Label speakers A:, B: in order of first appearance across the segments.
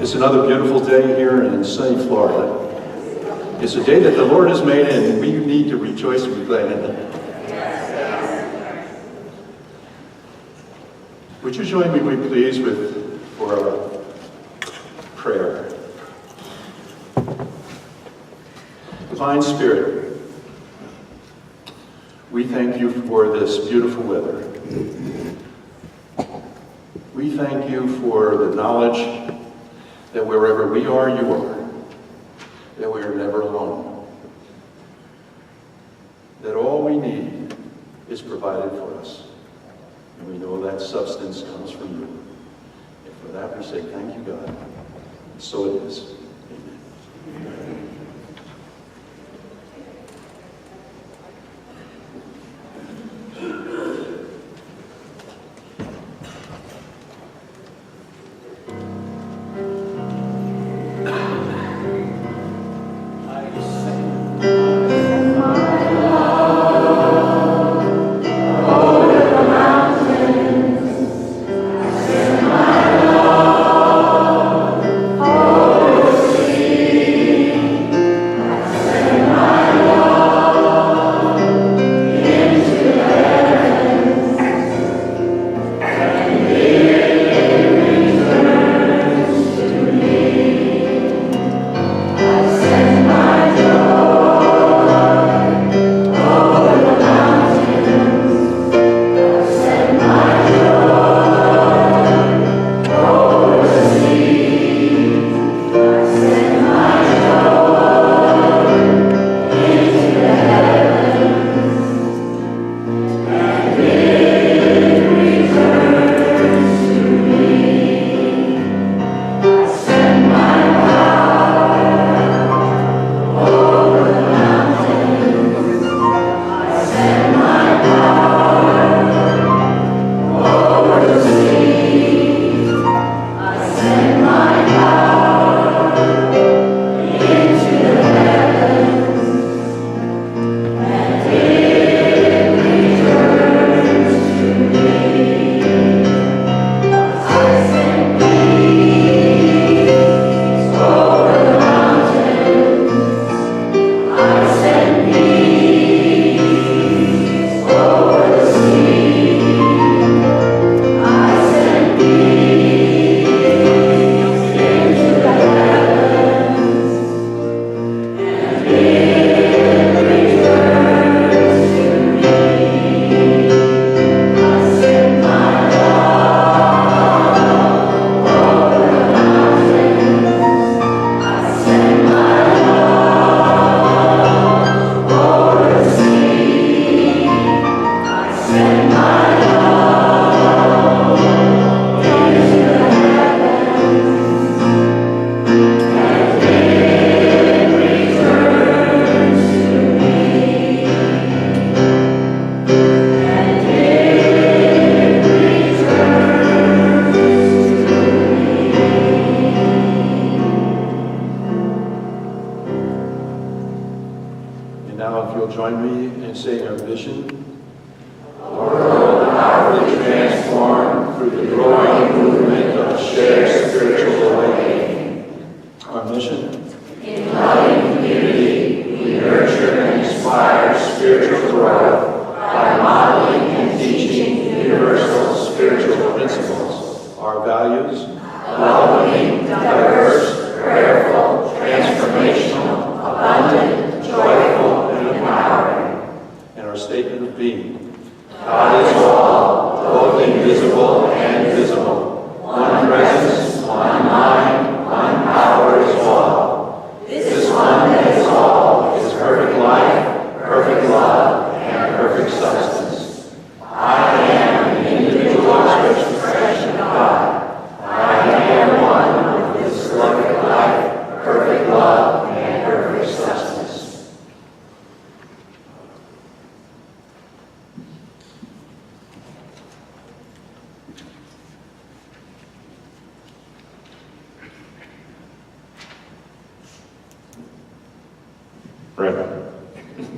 A: It's another beautiful day here in sunny Florida. It's a day that the Lord has made, and we need to rejoice and be glad in it. Would you join me, please, for a prayer? Divine Spirit, we thank you for this beautiful weather. We thank you for the knowledge that wherever we are, you are, that we are never alone, that all we need is provided for us, and we know that substance comes from you. And for that we say thank you, God. And so it is. Amen.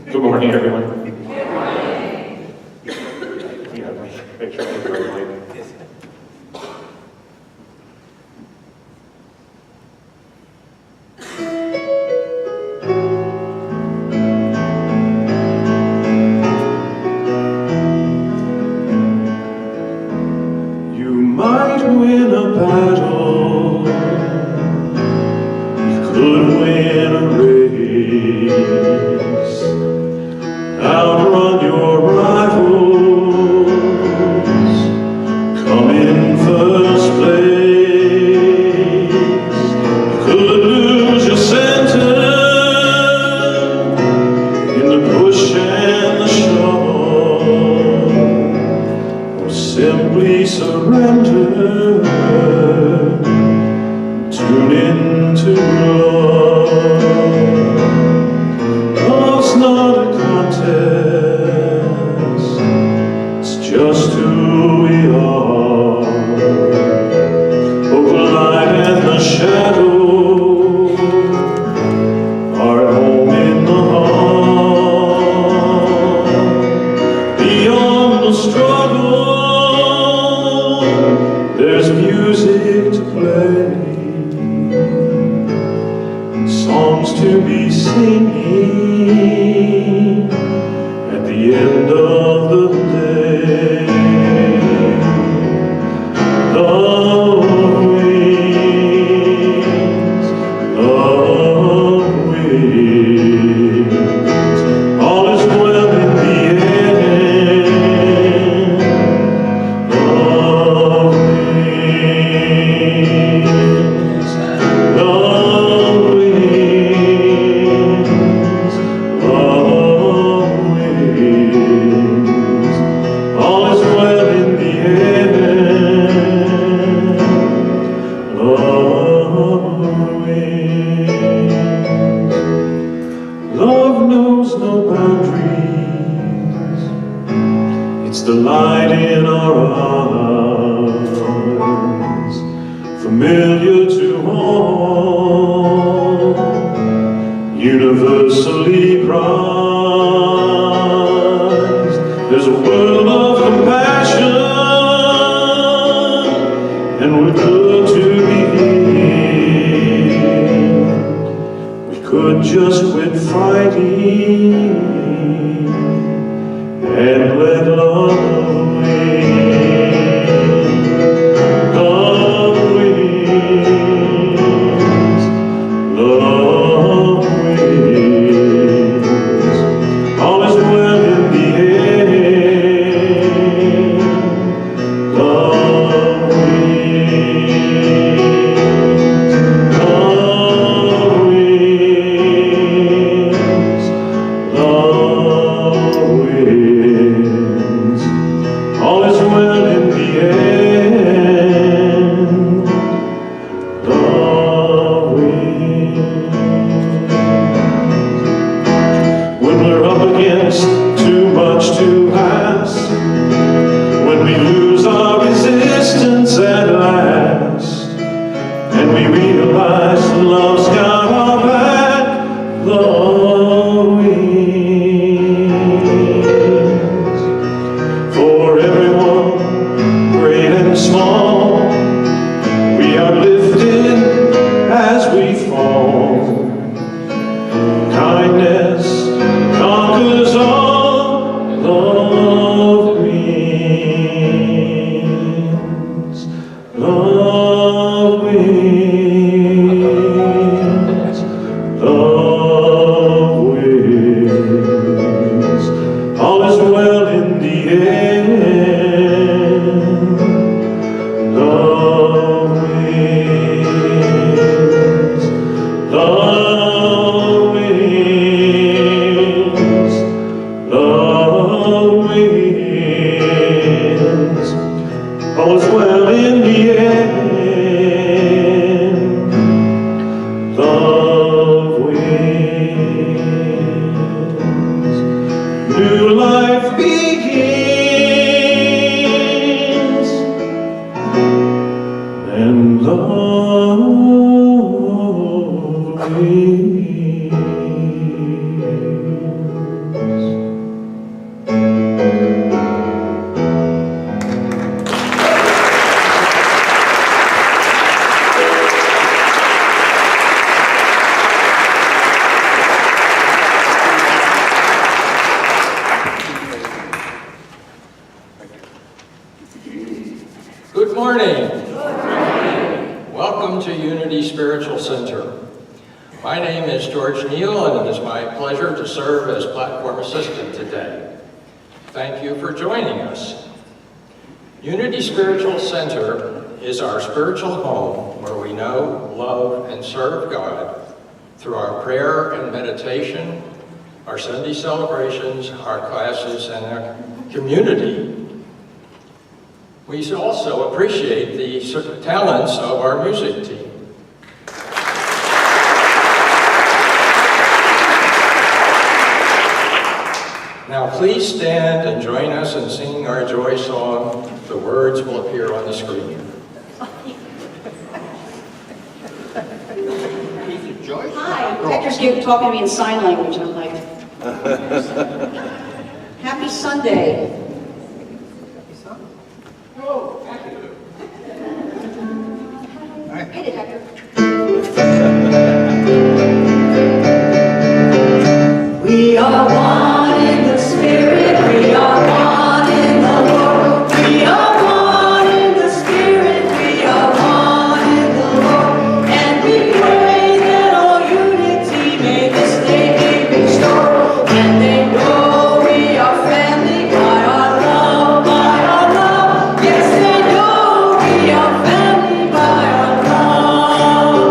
B: Good morning, everyone. Good morning. Make sure it's right.
A: outrun your rivals, come in first place. You could lose your center in the push and the shove, or simply surrender, tune into love. Love's not a contest, it's just who we are. Both the light and the shadow are at home in the heart. Beyond the struggle, there's music to play, songs to be singing at the end of the day. Love wins, love wins. All is well in the end. Love wins, love wins, love wins. All is well in the end. Love wins. Love knows no boundaries. It's the light in our eyes, familiar to all, universally prized. There's a world of compassion, and we're good to be here. We could just quit fighting and let love win. Love wins, love wins. All is well in the end. Love wins, love wins, love wins. All is well in the end. Love wins. When we're up against too much to ask, when we lose our resistance at last, and we realize love's got our back, love wins. For everyone, great and small, we are lifted as we fall. Kindness conquers all. Love wins.
C: My name is George Neal, and it is my pleasure to serve as platform assistant today. Thank you for joining us. Unity Spiritual Center is our spiritual home where we know, love, and serve God through our prayer and meditation, our Sunday celebrations, our classes, and our community. We also appreciate the talents of our music team. Now please stand and join us in singing our joy song. The words will appear on the screen.
D: Hi, Hector's talking to me in sign language, and I'm like, Happy Sunday.
C: Oh, thank you.
D: Hit it, Hector. We are one in the Spirit, we are one in the Lord. We are one in the Spirit, we are one in the Lord. And we pray that all unity may this day be restored. And they know we are family by our love, by our love. Yes, they know we are family by our love.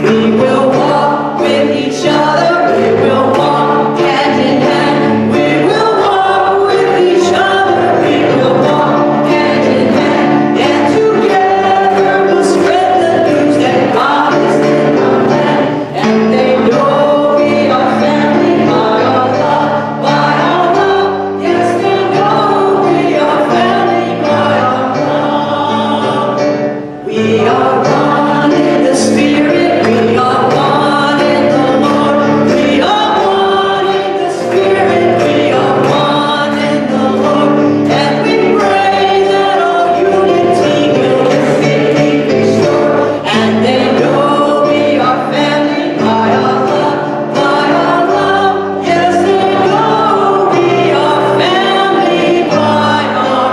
D: We will walk with each other, we will walk hand in hand. We will walk with each other, we will walk hand in hand. And together we'll spread the news that God is in our land. And they know we are family by our love, by our love. Yes, they know we are family by our love. We are one in the Spirit, we are one in the Lord. We are one in the Spirit, we are one in the Lord. And we pray that all unity will be restored. And they know we are family by our love, by our love. Yes, they know we are family by our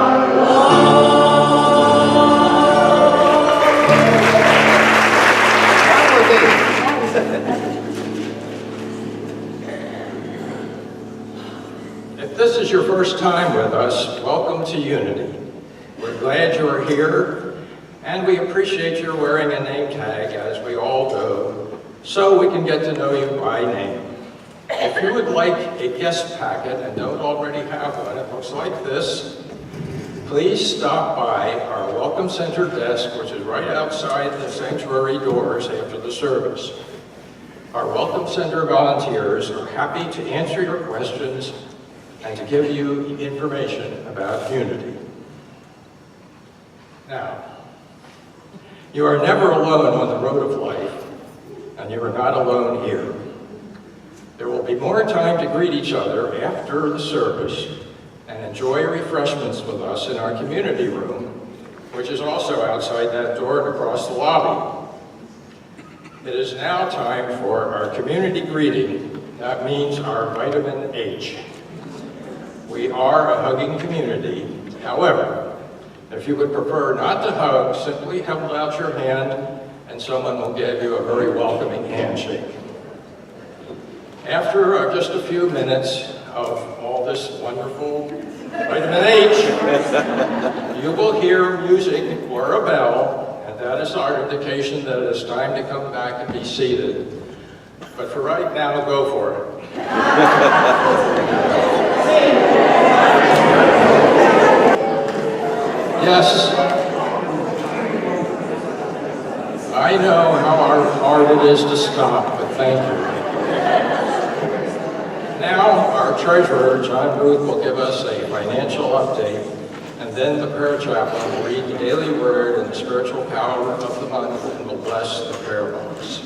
C: If this is your first time with us, welcome to Unity. We're glad you are here, and we appreciate your wearing a name tag, as we all do, so we can get to know you by name. If you would like a guest packet and don't already have one, it looks like this. Please stop by our Welcome Center desk, which is right outside the sanctuary doors after the service. Our Welcome Center volunteers are happy to answer your questions and to give you information about Unity. Now, you are never alone on the road of life, and you are not alone here. There will be more time to greet each other after the service and enjoy refreshments with us in our community room, which is also outside that door and across the lobby. It is now time for our community greeting. That means our vitamin H. We are a hugging community. However, if you would prefer not to hug, simply hold out your hand and someone will give you a very welcoming handshake. After just a few minutes of all this wonderful vitamin H, you will hear music or a bell, and that is our indication that it is time to come back and be seated. But for right now, go for it. Yes, I know how hard it is to stop, but thank you. Now, our treasurer, John Booth, will give us a financial update, and then the prayer chaplain will read the daily word and the spiritual power of the month and will bless the prayer box.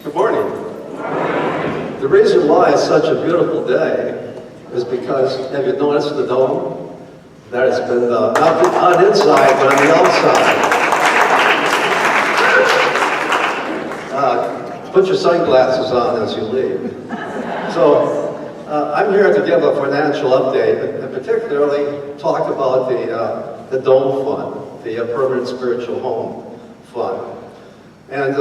E: Good morning. The reason why it's such a beautiful day is because, have you noticed the dome? That has been not inside, but on the outside. Put your sunglasses on as you leave. So, I'm here to give a financial update and particularly talk about the Dome Fund, the Permanent Spiritual Home Fund. And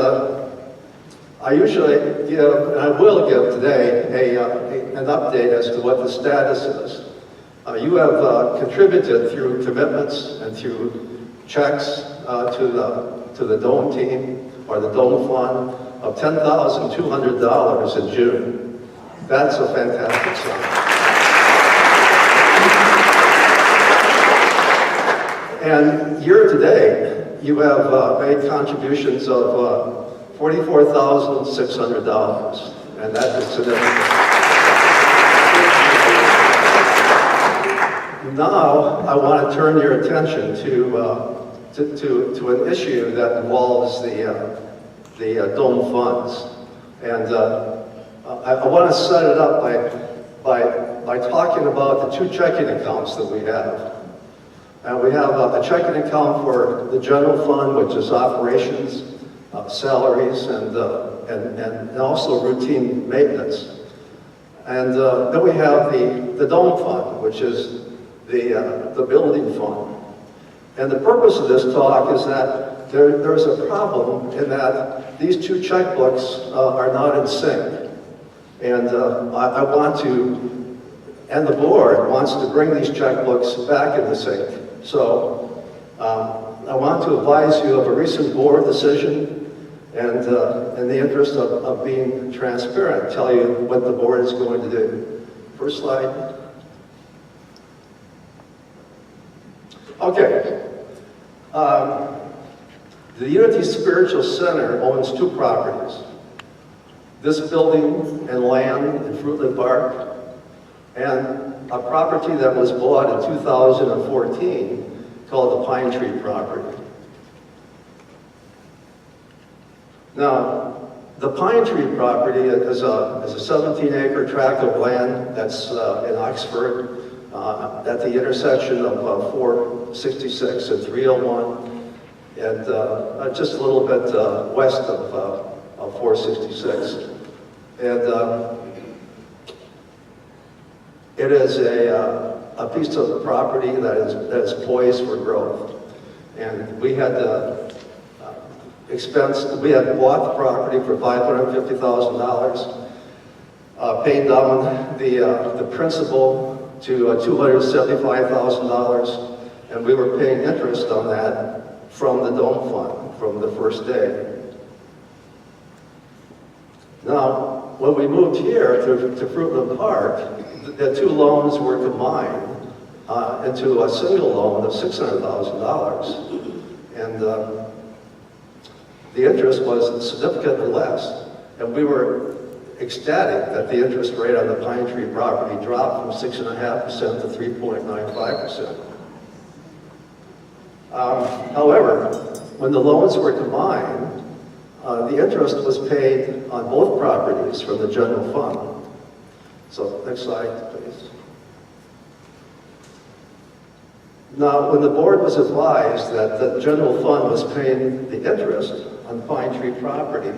E: I usually give, and I will give today, an update as to what the status is. You have contributed through commitments and through checks to the Dome team or the Dome Fund of $10,200 in June. That's a fantastic sum. And year to date, you have made contributions of $44,600, and that is significant. Now, I want to turn your attention to an issue that involves the Dome funds. And I want to set it up by talking about the two checking accounts that we have. And we have a checking account for the general fund, which is operations, salaries, and also routine maintenance. And then we have the Dome Fund, which is the building fund. And the purpose of this talk is that there's a problem in that these two checkbooks are not in sync. And I want to, and the board wants to bring these checkbooks back into sync. So I want to advise you of a recent board decision and in the interest of being transparent, tell you what the board is going to do. First slide. Okay. The Unity Spiritual Center owns two properties. This building and land in Fruitland Park, and a property that was bought in 2014 called the Pine Tree property. Now, the Pine Tree property is a 17-acre tract of land that's in Oxford at the intersection of 466 and 301, and just a little bit west of 466. And it is a piece of property that is poised for growth. And we had we had bought the property for $550,000, paid down the principal to $275,000, and we were paying interest on that from the Dome Fund from the first day. Now, when we moved here to Fruitland Park, the two loans were combined into a single loan of $600,000, and the interest was significantly less, and we were ecstatic that the interest rate on the Pine Tree property dropped from 6.5% to 3.95%. However, when the loans were combined, the interest was paid on both properties from the general fund. So, next slide, please. Now, when the board was advised that the general fund was paying the interest on Pine Tree property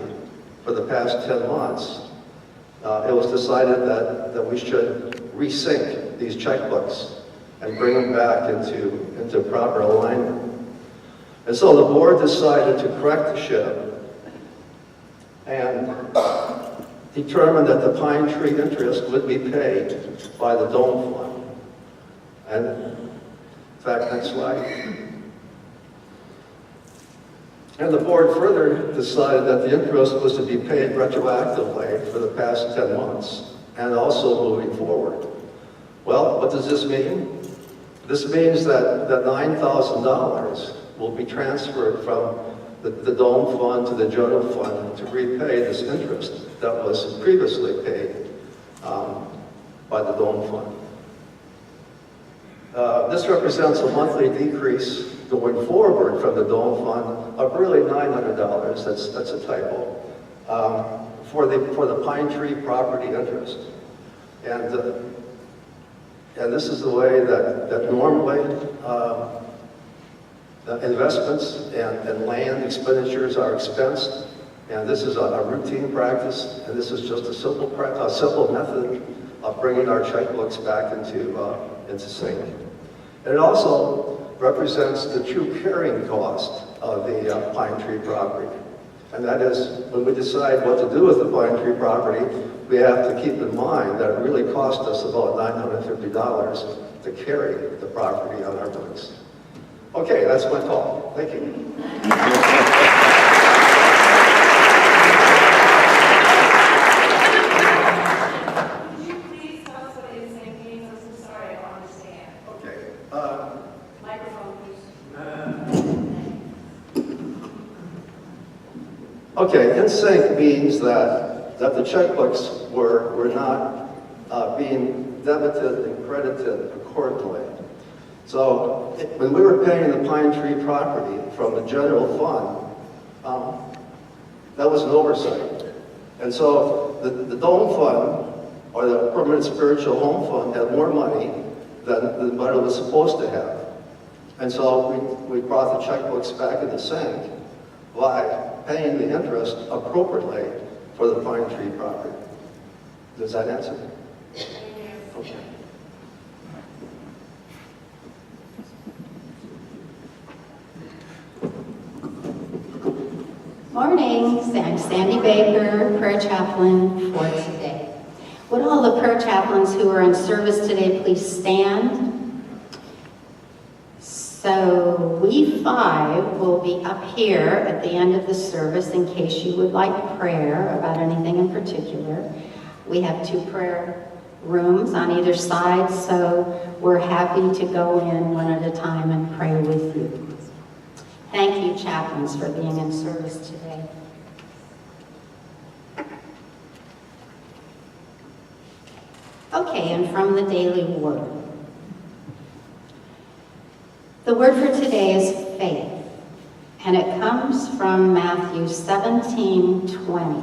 E: for the past 10 months, it was decided that we should resync these checkbooks and bring them back into proper alignment. And so the board decided to correct the ship and determined that the Pine Tree interest would be paid by the Dome Fund. And in fact, next slide. And the board further decided that the interest was to be paid retroactively for the past 10 months and also moving forward. Well, what does this mean? This means that $9,000 will be transferred from the Dome Fund to the General Fund to repay this interest that was previously paid by the Dome Fund. This represents a monthly decrease going forward from the Dome Fund of really $900. That's a typo for the Pine Tree property interest, and this is the way that normally investments and land expenditures are expensed, and this is a routine practice, and this is just a simple method of bringing our checkbooks back into sync. And it also represents the true carrying cost of the Pine Tree property. And that is, when we decide what to do with the Pine Tree property, we have to keep in mind that it really cost us about $950 to carry the property on our books. Okay, that's my talk. Thank you.
F: Could you please tell us what NSYNC means? I'm so sorry, I don't understand.
E: Okay.
F: Microphone, please.
E: Okay, NSYNC means that the checkbooks were not being debited and credited accordingly. So when we were paying the Pine Tree property from the general fund, that was an oversight. And so the Dome Fund, or the Permanent Spiritual Home Fund, had more money than what it was supposed to have. And so we brought the checkbooks back into sync by paying the interest appropriately for the Pine Tree property. Does that answer? Okay.
G: Morning, I'm Sandy Baker, prayer chaplain for today. Would all the prayer chaplains who are in service today please stand? So we 5 will be up here at the end of the service in case you would like prayer about anything in particular. We have 2 prayer rooms on either side, so we're happy to go in one at a time and pray with you. Thank you, chaplains, for being in service today. Okay, and from the Daily Word. The word for today is faith, and it comes from Matthew 17:20.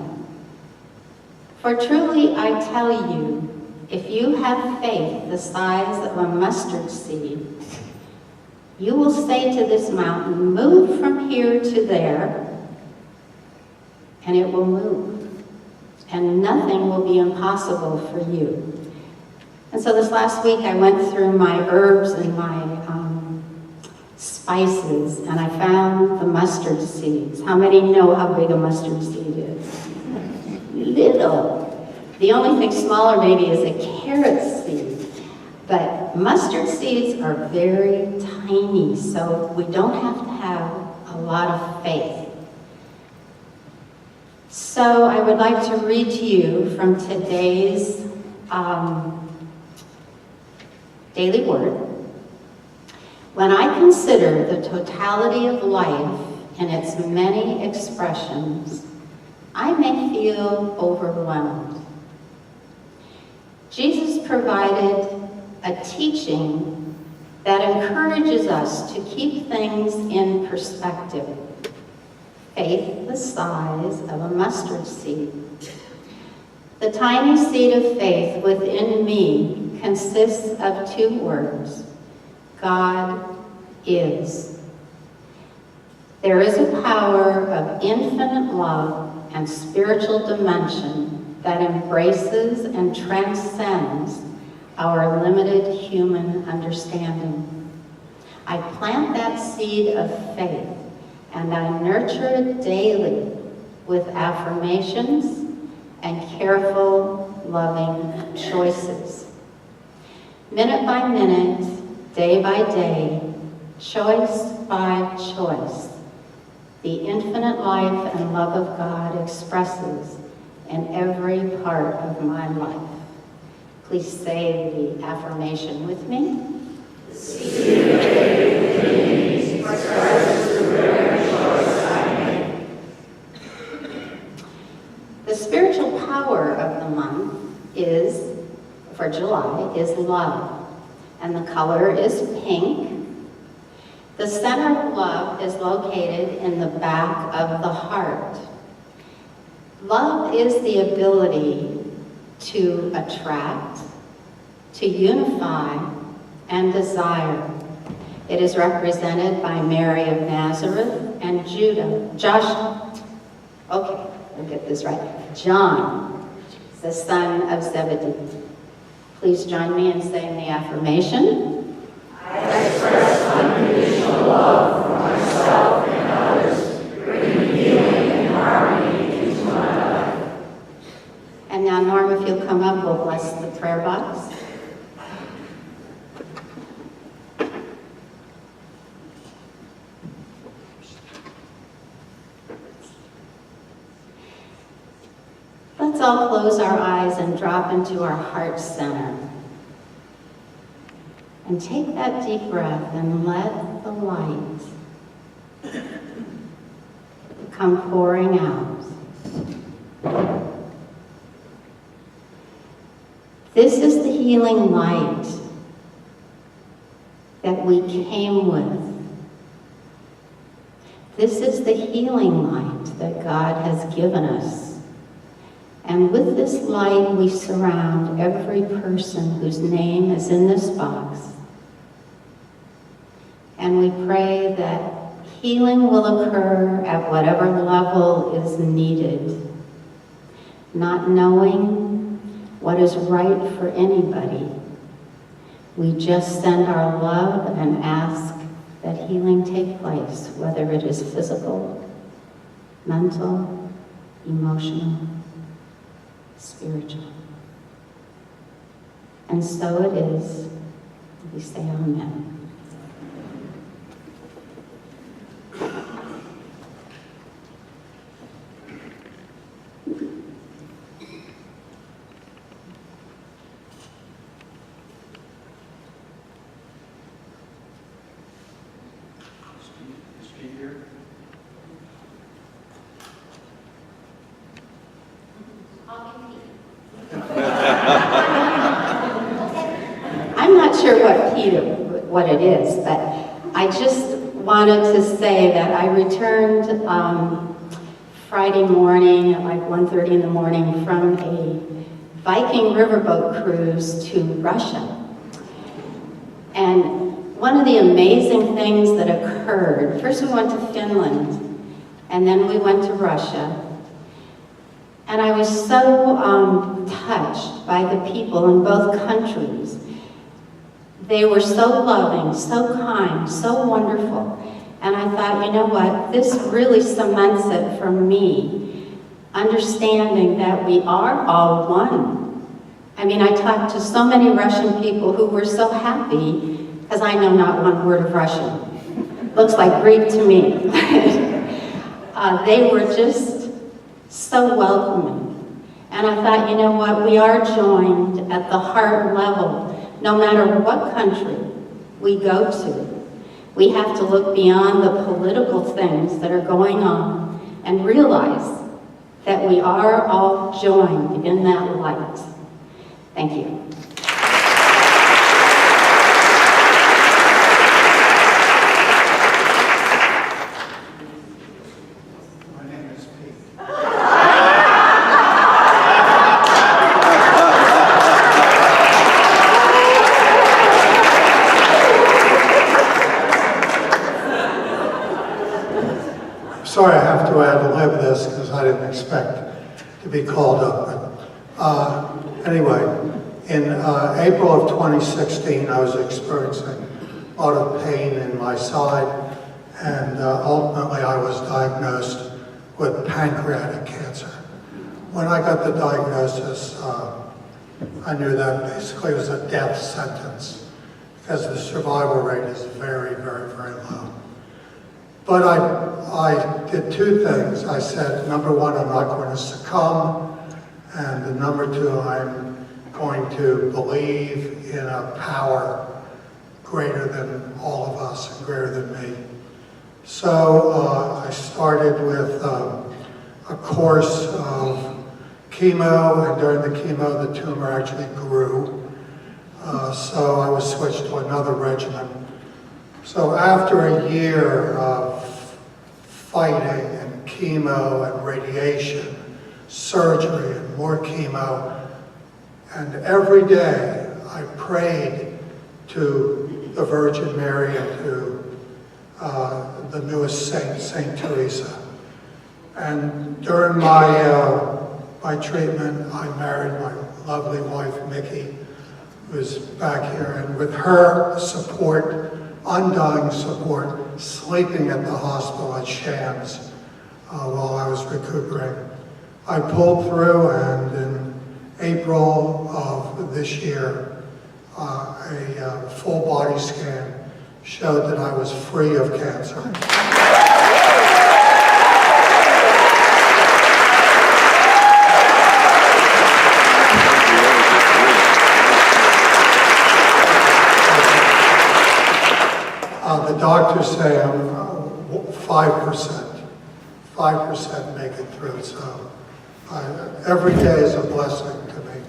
G: For truly I tell you, if you have faith the size of a mustard seed, you will say to this mountain, move from here to there, and it will move, and nothing will be impossible for you. And so this last week I went through my herbs and my spices, and I found the mustard seeds. How many know how big a mustard seed is? Little. The only thing smaller maybe is a carrot seed. But mustard seeds are very tiny, so we don't have to have a lot of faith. So I would like to read to you from today's Daily Word. When I consider the totality of life in its many expressions, I may feel overwhelmed. Jesus provided a teaching that encourages us to keep things in perspective. Faith the size of a mustard seed. The tiny seed of faith within me consists of 2 words. God is. There is a power of infinite love and spiritual dimension that embraces and transcends our limited human understanding. I plant that seed of faith and I nurture it daily with affirmations and careful, loving choices. Minute by minute, day by day, choice by choice, the infinite life and love of God expresses in every part of my life. Please say the affirmation with me. The seed of faith within me expresses through every choice I make. The spiritual power of the month for July is love. And the color is pink. The center of love is located in the back of the heart. Love is the ability to attract, to unify, and desire. It is represented by Mary of Nazareth and John, the son of Zebedee. Please join me in saying the affirmation. And now, Norm, if you'll come up, we'll bless the prayer box. Let's all close our eyes and drop into our heart center. And take that deep breath and let the light come pouring out. This is the healing light that we came with. This is the healing light that God has given us. And with this light, we surround every person whose name is in this box. And we pray that healing will occur at whatever level is needed, not knowing what is right for anybody. We just send our love and ask that healing take place, whether it is physical, mental, emotional, spiritual. And so it is. We say amen.
A: Is Pete here?
G: I'm not sure what it is, but I just wanted to say that I returned Friday morning at like 1:30 in the morning from a Viking riverboat cruise to Russia. And one of the amazing things that occurred, first we went to Finland, and then we went to Russia. And I was so touched by the people in both countries. They were so loving, so kind, so wonderful. And I thought, you know what, this really cements it for me, understanding that we are all one. I mean, I talked to so many Russian people who were so happy, because I know not one word of Russian. Looks like Greek to me. They were just so welcoming. And I thought, you know what, we are joined at the heart level, no matter what country we go to. We have to look beyond the political things that are going on and realize that we are all joined in that light. Thank you.
H: My name is Pete. Sorry I have to ad-lib this because I didn't expect to be called up. But, anyway, in April of 2016, I was experiencing a lot of pain in my side, and ultimately I was diagnosed with pancreatic cancer. When I got the diagnosis, I knew that basically it was a death sentence because the survival rate is very, very, very low. But I did two things. I said, number one, I'm not going to succumb, and number two, I'm going to believe in a power greater than all of us and greater than me. So I started with a course of chemo, and during the chemo, the tumor actually grew. So I was switched to another regimen. So after a year of fighting and chemo and radiation, surgery and more chemo, and every day I prayed to the Virgin Mary and to the newest saint, Saint Teresa. And during my treatment, I married my lovely wife, Mickey. who's back here, and with her support, undying support, sleeping at the hospital at Shands while I was recuperating. I pulled through, and in April of this year, a full body scan showed that I was free of cancer. The doctors say I'm 5%. 5% make it through, so every day is a blessing to me.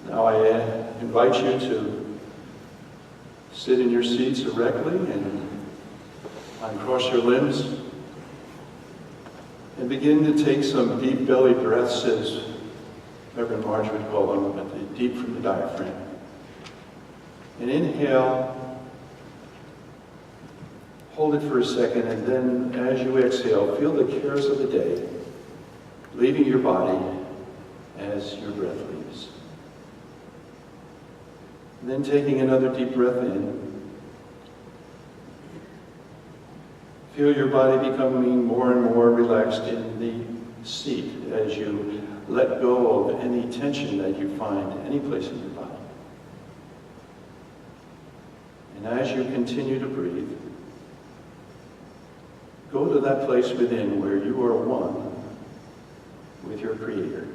A: Now I invite you to sit in your seats erectly and uncross your limbs and begin to take some deep belly breaths, as Reverend Marge would call them, but deep from the diaphragm. And inhale, hold it for a second, and then as you exhale, feel the cares of the day leaving your body as your breath leaves. And then taking another deep breath in, feel your body becoming more and more relaxed in the seat as you let go of any tension that you find any place in your body. And as you continue to breathe, go to that place within where you are one with your Creator.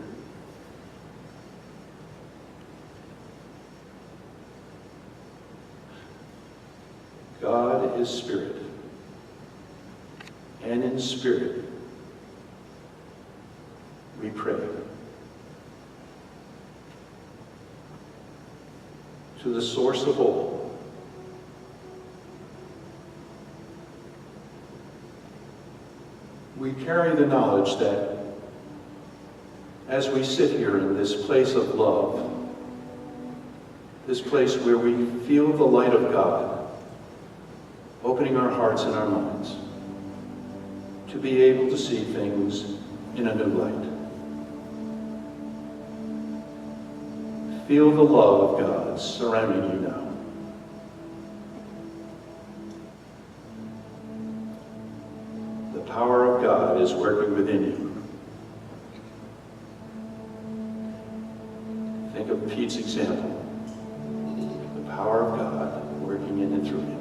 A: God is spirit, and in spirit we pray. To the source of all, we carry the knowledge that as we sit here in this place of love, this place where we feel the light of God opening our hearts and our minds to be able to see things in a new light. Feel the love of God surrounding you now. The power of God is working within you. Think of Pete's example. The power of God working in and through him.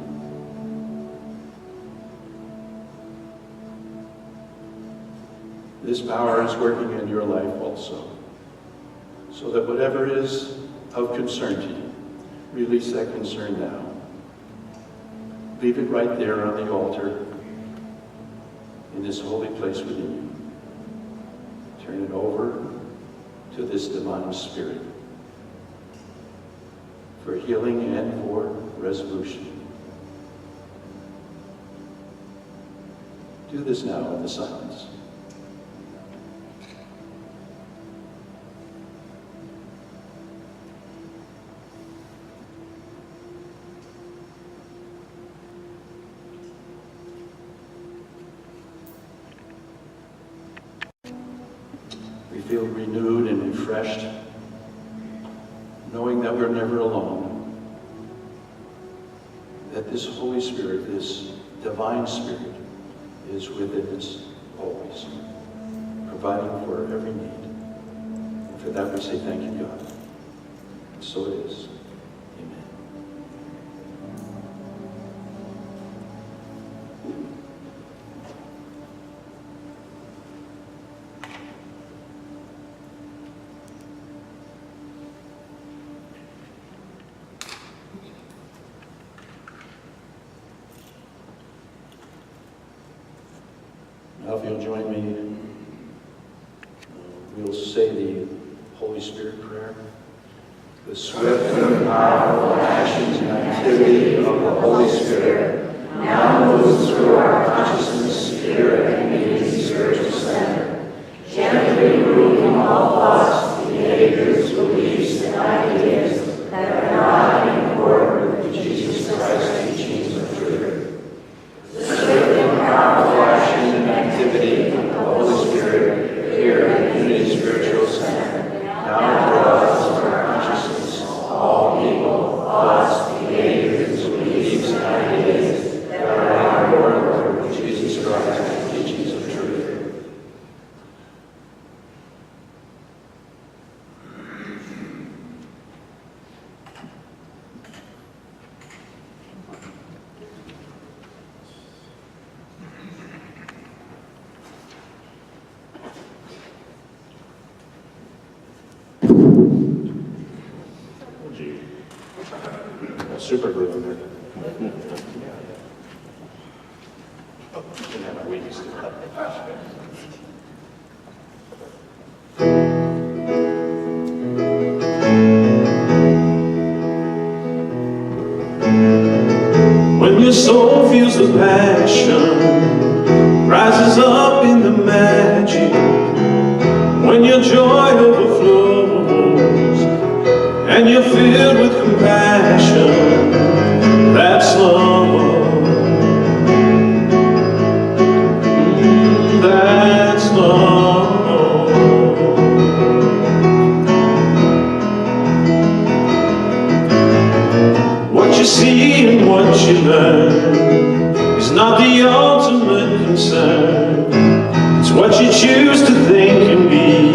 A: This power is working in your life also, so that whatever is of concern to you, release that concern now. Leave it right there on the altar in this holy place within you. Turn it over to this divine spirit for healing and for resolution. Do this now in the silence. feel renewed and refreshed, knowing that we're never alone, that this Holy Spirit, this divine Spirit, is within us always, providing for every need. And for that we say thank you, God. And so it is. Amen. Now, if you'll join me, we'll say the Holy Spirit prayer. The swift and powerful actions and activity of the Holy Spirit now moves through our consciousness, spirit, and unity spiritual center, gently removing all thoughts, behaviors, beliefs, and ideas that are not in accord with Jesus Christ's teachings of truth. The swift and powerful actions and activity of the Holy Spirit here in Unity Spiritual Center now draws to our consciousness all people, thoughts, behaviors, beliefs, and ideas that are in accord with Jesus Christ's teachings of truth.
B: Super glue in there. Didn't have my wheaties still.
A: When your soul feels the passion, rises up in the magic, when your joy overflows, and you're filled with compassion, that's love. That's love. What you see and what you learn is not the ultimate concern. It's what you choose to think and be.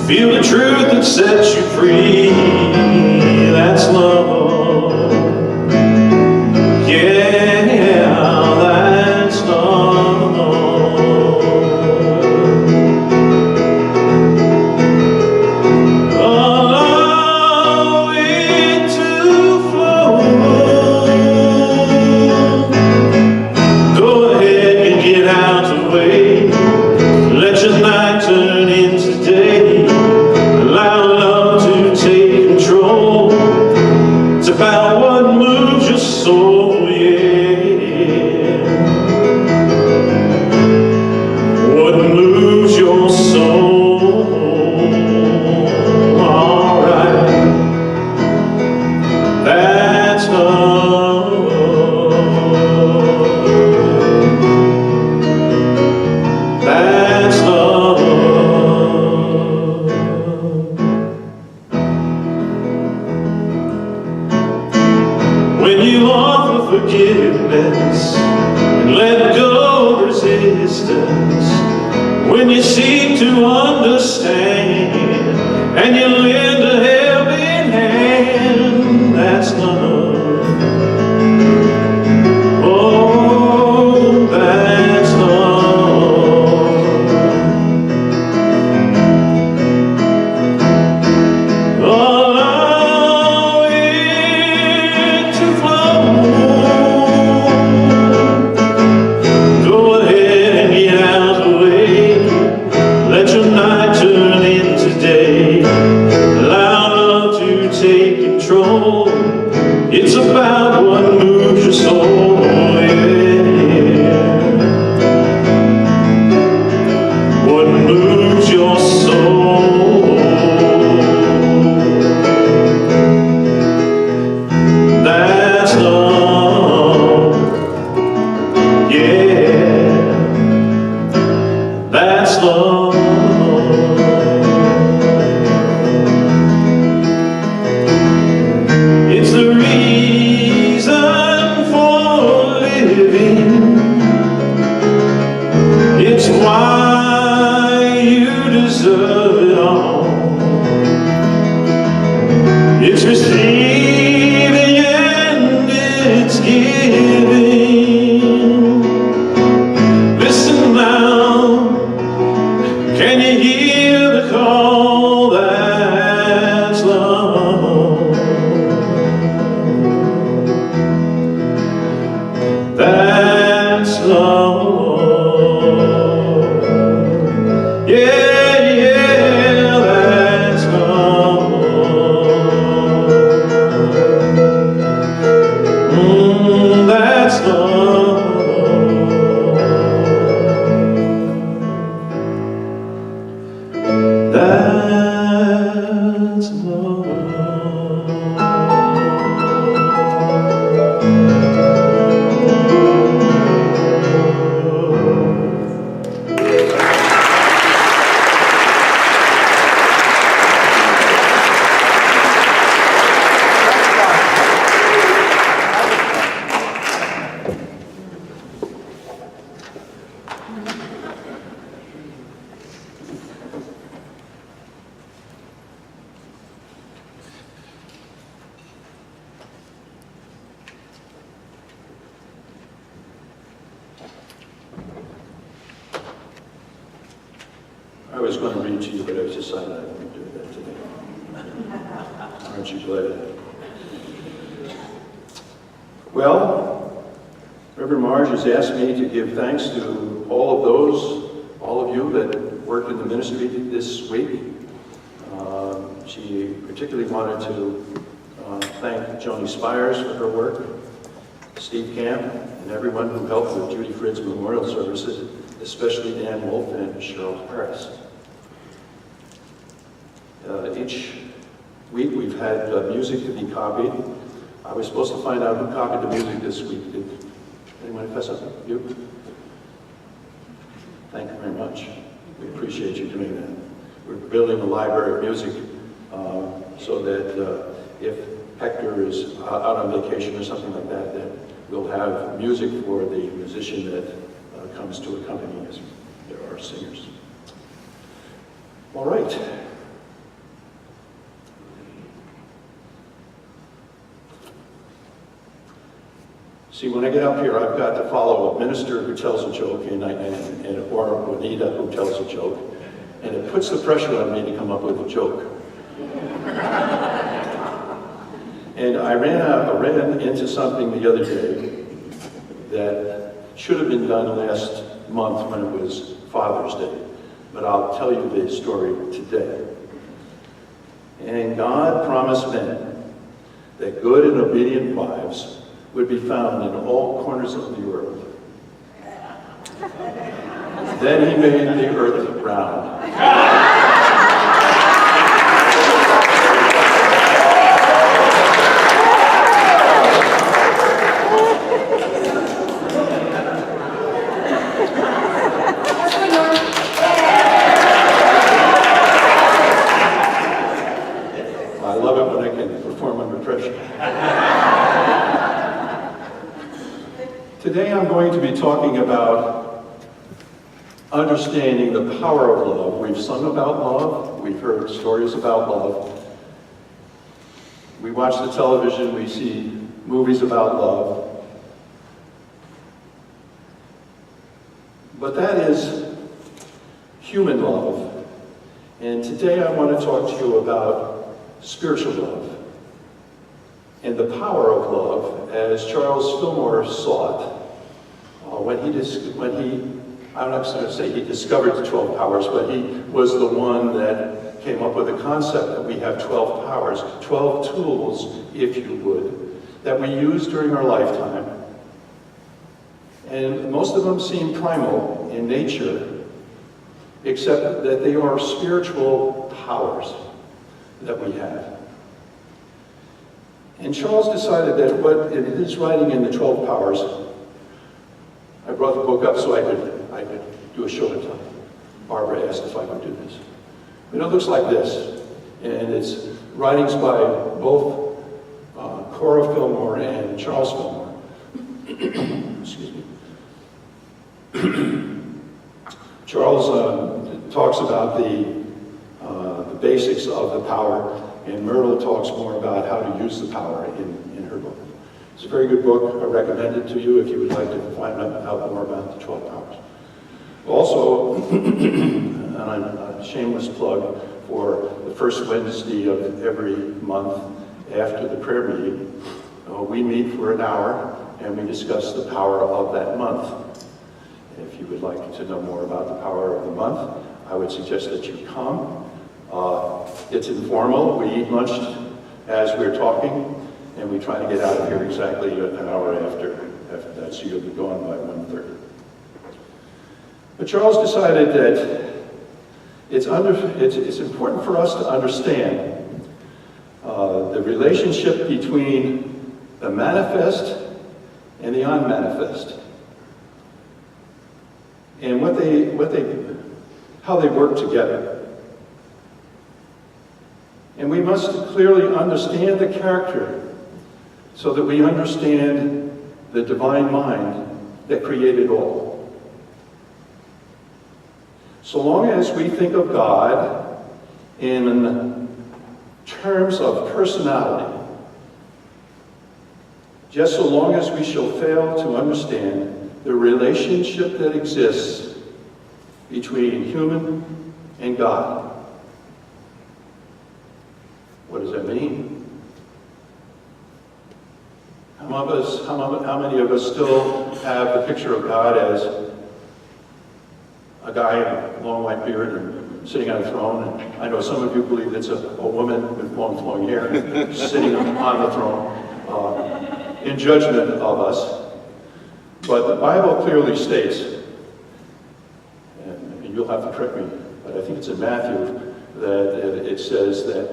A: Feel the truth that sets you free. That's love. Yeah, that's love. Allow it to flow. Go ahead and get out of the way. Let your night turn into day. Allow love to take control. It's about what moves your soul, yeah. What moves your soul, alright. That's love. That's love. When you offer forgiveness and let go of resistance, when you seek to understand and you lend a helping hand, that's love. Oh, that's love. Allow it to flow. Go ahead and get out of the way. Let your night turn into day.
I: deserve it all. It's receiving and it's giving. Listen now, can you hear the call? That's love. That's love. Yeah, yeah, that's love. That's love. That's love.
A: I was going to read to you, but I decided I wouldn't do that today. Aren't you glad? Well, Reverend Marge has asked me to give thanks to all of you that worked in the ministry this week. She particularly wanted to thank Joni Spires for her work, Steve Camp, and everyone who helped with Judy Frid's memorial services, especially Dan Wolf and Cheryl Harris. Each week we've had music to be copied. I was supposed to find out who copied the music this week. Did anyone fess up? You? Thank you very much. We appreciate you doing that. We're building a library of music so that if Hector is out on vacation or something like that, that we'll have music for the musician that comes to accompany us. There are singers. All right. See, when I get up here, I've got to follow a minister who tells a joke or Juanita who tells a joke, and it puts the pressure on me to come up with a joke. And I ran into something the other day that should have been done last month when it was Father's Day, but I'll tell you the story today. And God promised men that good and obedient wives would be found in all corners of the earth. Then he made the earth round. I love it when I can perform under pressure. Today I'm going to be talking about understanding the power of love. We've sung about love, we've heard stories about love. We watch the television, we see movies about love. But that is human love. And today I want to talk to you about spiritual love and the power of love as Charles Fillmore saw it when he I'm not going to say he discovered the 12 powers, but he was the one that came up with the concept that we have 12 powers, 12 tools, if you would, that we use during our lifetime. And most of them seem primal in nature, except that they are spiritual powers that we have. And Charles decided that what in his writing in the 12 powers, I brought the book up so I could do a show and tell. Barbara asked if I would do this. It looks like this, and it's writings by both Cora Fillmore and Charles Fillmore. Excuse me. Charles talks about the basics of the power, and Myrtle talks more about how to use the power in her book. It's a very good book. I recommend it to you if you would like to find out more about the 12 powers. Also, and I'm a shameless plug for the first Wednesday of every month after the prayer meeting, we meet for an hour and we discuss the power of that month. If you would like to know more about the power of the month, I would suggest that you come. It's informal. We eat lunch as we're talking, and we try to get out of here exactly an hour after that, so you'll be gone by 1:30. But Charles decided that it's important for us to understand the relationship between the manifest and the unmanifest, and how they work together. And we must clearly understand the character so that we understand the divine mind that created all. So long as we think of God in terms of personality, just so long as we shall fail to understand the relationship that exists between human and God. What does that mean? How many of us still have the picture of God as a guy in a long white beard and sitting on a throne? And I know some of you believe it's a woman with long flowing hair sitting on the throne in judgment of us. But the Bible clearly states, and you'll have to correct me, but I think it's in Matthew, that it says that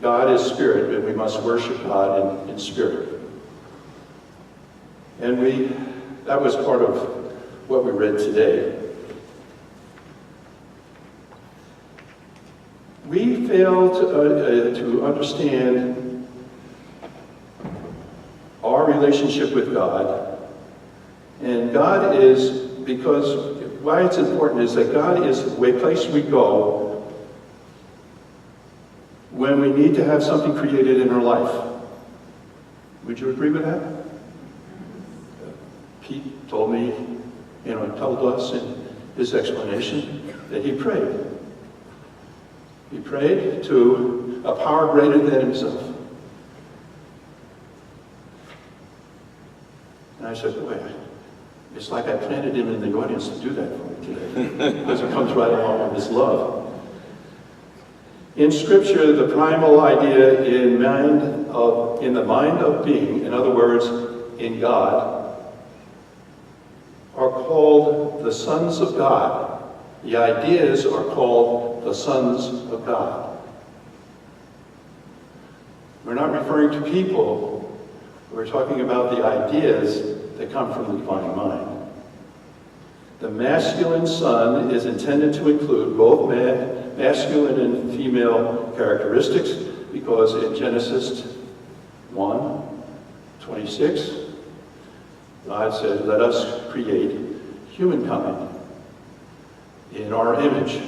A: God is spirit, and we must worship God in spirit. And that was part of what we read today. We fail to understand our relationship with God, and God is, because why it's important is that God is the place we go when we need to have something created in our life. Would you agree with that? Pete told me, told us in his explanation that he prayed. He prayed to a power greater than himself. And I said, boy, it's like I planted him in the audience to do that for me today, because it comes right along with his love. In Scripture, the primal idea in the mind of being, in other words, in God, are called the sons of God. The ideas are called the sons of God. We're not referring to people. We're talking about the ideas that come from the divine mind. The masculine son is intended to include both masculine and female characteristics, because in Genesis 1:26, God said, "Let us create humankind in our image,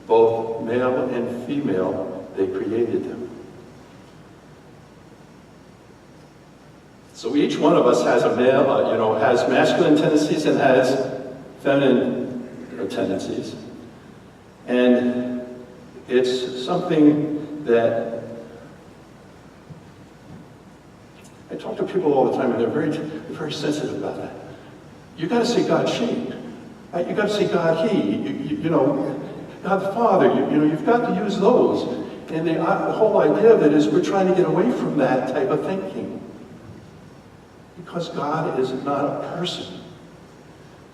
A: both male and female, they created them." So each one of us has has masculine tendencies and has feminine tendencies. And it's something that I talk to people all the time, and they're very sensitive about that. You got to see God she. You got to see God he. God the Father. You've got to use those. And the whole idea of it is we're trying to get away from that type of thinking, because God is not a person.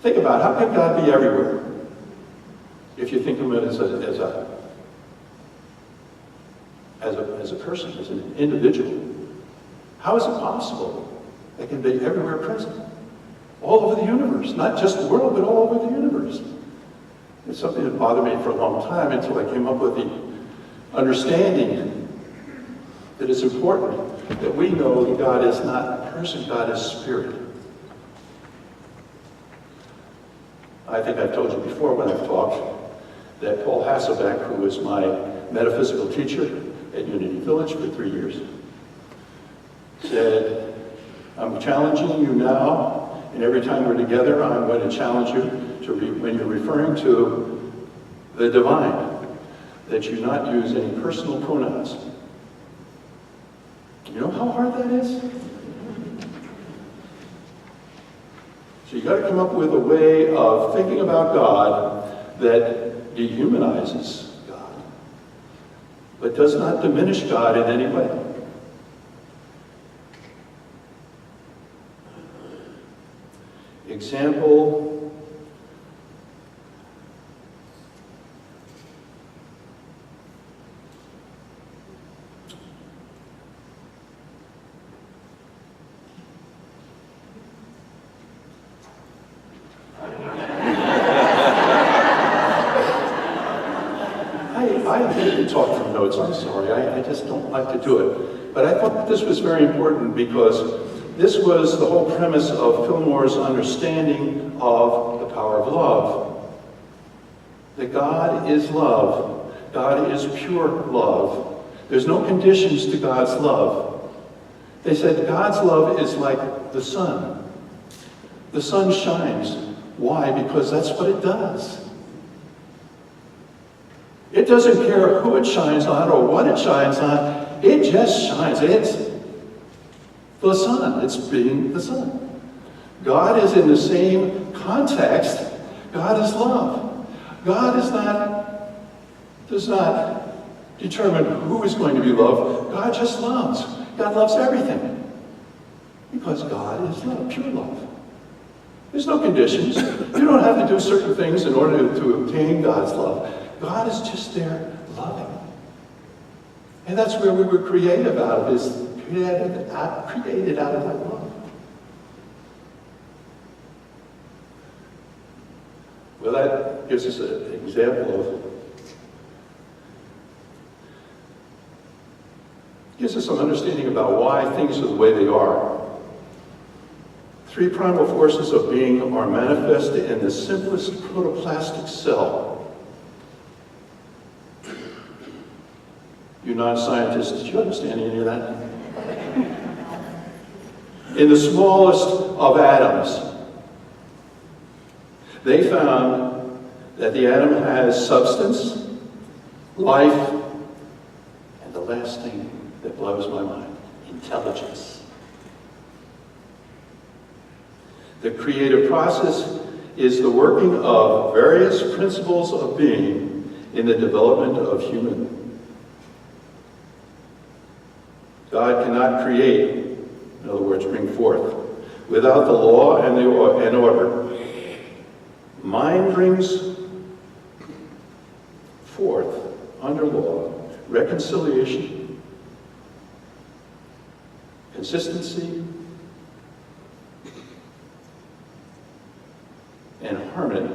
A: Think about it. How can God be everywhere if you think of it as a person, as an individual? How is it possible that can be everywhere present? All over the universe, not just the world, but all over the universe. It's something that bothered me for a long time until I came up with the understanding that it's important that we know that God is not a person, God is spirit. I think I've told you before when I've talked that Paul Hasselbeck, who was my metaphysical teacher at Unity Village for 3 years, said, I'm challenging you now, and every time we're together, I'm going to challenge you to, when you're referring to the divine, that you not use any personal pronouns. You know how hard that is? So you got to come up with a way of thinking about God that dehumanizes God, but does not diminish God in any way. Example, I hate to talk from notes, I'm sorry, I just don't like to do it. But I thought this was very important because this was the whole premise of Fillmore's understanding of the power of love. That God is love. God is pure love. There's no conditions to God's love. They said God's love is like the sun. The sun shines. Why? Because that's what it does. It doesn't care who it shines on or what it shines on. It just shines. It's the sun. It's being the sun. God is in the same context. God is love. God does not determine who is going to be loved. God just loves. God loves everything. Because God is love, pure love. There's no conditions. You don't have to do certain things in order to obtain God's love. God is just there loving. And that's where we were created out of, is created out of that love. Well, that gives us an example gives us some understanding about why things are the way they are. 3 primal forces of being are manifested in the simplest protoplastic cell. You non-scientists, did you understand any of that? In the smallest of atoms, they found that the atom has substance, life, and the last thing that blows my mind, intelligence. The creative process is the working of various principles of being in the development of human. God cannot create, in other words, bring forth, without the law and order. Mind brings forth, under law, reconciliation, consistency, and harmony,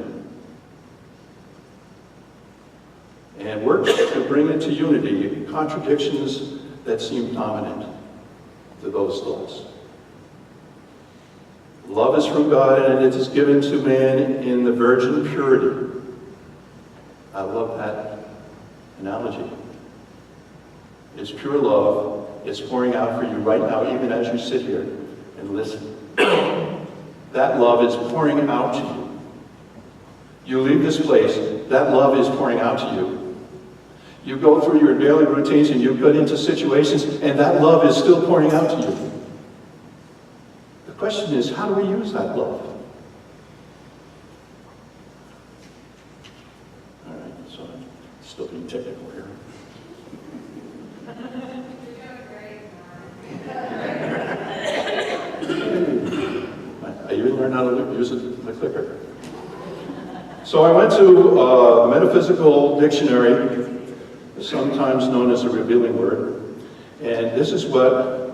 A: and works to bring into unity contradictions that seem dominant to those thoughts. Love is from God, and it is given to man in the virgin purity. I love that analogy. It's pure love. It's pouring out for you right now, even as you sit here and listen. That love is pouring out to you. You leave this place, that love is pouring out to you. You go through your daily routines and you get into situations, and that love is still pouring out to you. The question is, how do we use that love? All right, so I'm still being technical here. I even learned how to use the clicker. So I went to a metaphysical dictionary, sometimes known as a revealing word, and this is what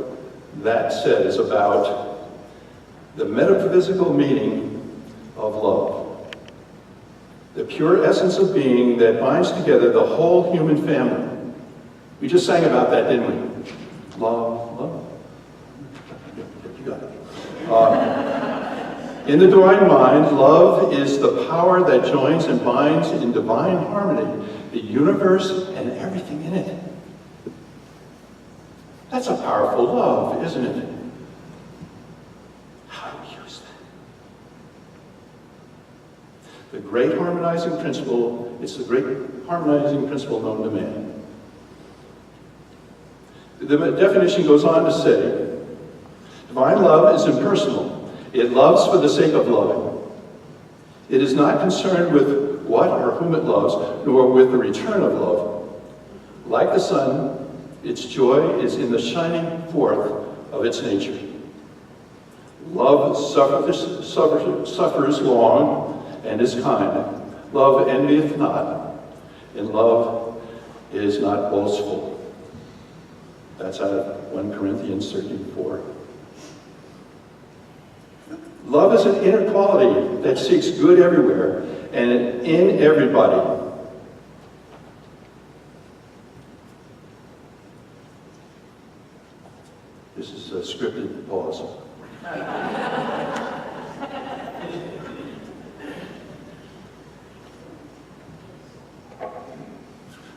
A: that says about the metaphysical meaning of love. The pure essence of being that binds together the whole human family. We just sang about that, didn't we? Love, love. You got it. In the divine mind, love is the power that joins and binds in divine harmony the universe and everything in it. That's a powerful love, isn't it? How do we use that? The great harmonizing principle, it's the great harmonizing principle known to man. The definition goes on to say, divine love is impersonal. It loves for the sake of loving. It is not concerned with what or whom it loves, nor with the return of love. Like the sun, its joy is in the shining forth of its nature. Love suffers long and is kind. Love envieth not, and love is not boastful. That's out of 1 Corinthians 13:4. Love is an inner quality that seeks good everywhere and in everybody. This is a scripted pause.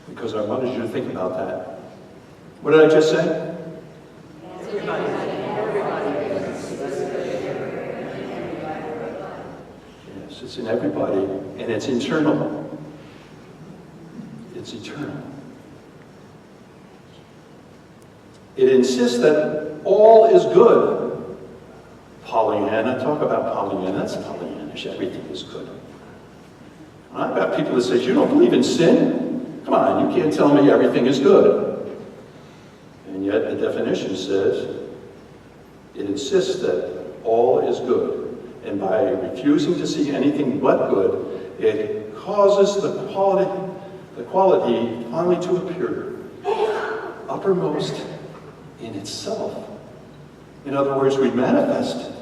A: Because I wanted you to think about that. What did I just say? Yes, it's in everybody, and it's internal. It's eternal. It insists that all is good. Pollyanna, talk about Pollyanna. That's Pollyannish. Everything is good. I've got people that say, you don't believe in sin? Come on, you can't tell me everything is good. And yet the definition says it insists that all is good. And by refusing to see anything but good, it causes the quality finally to appear uppermost in itself. In other words, we manifest it.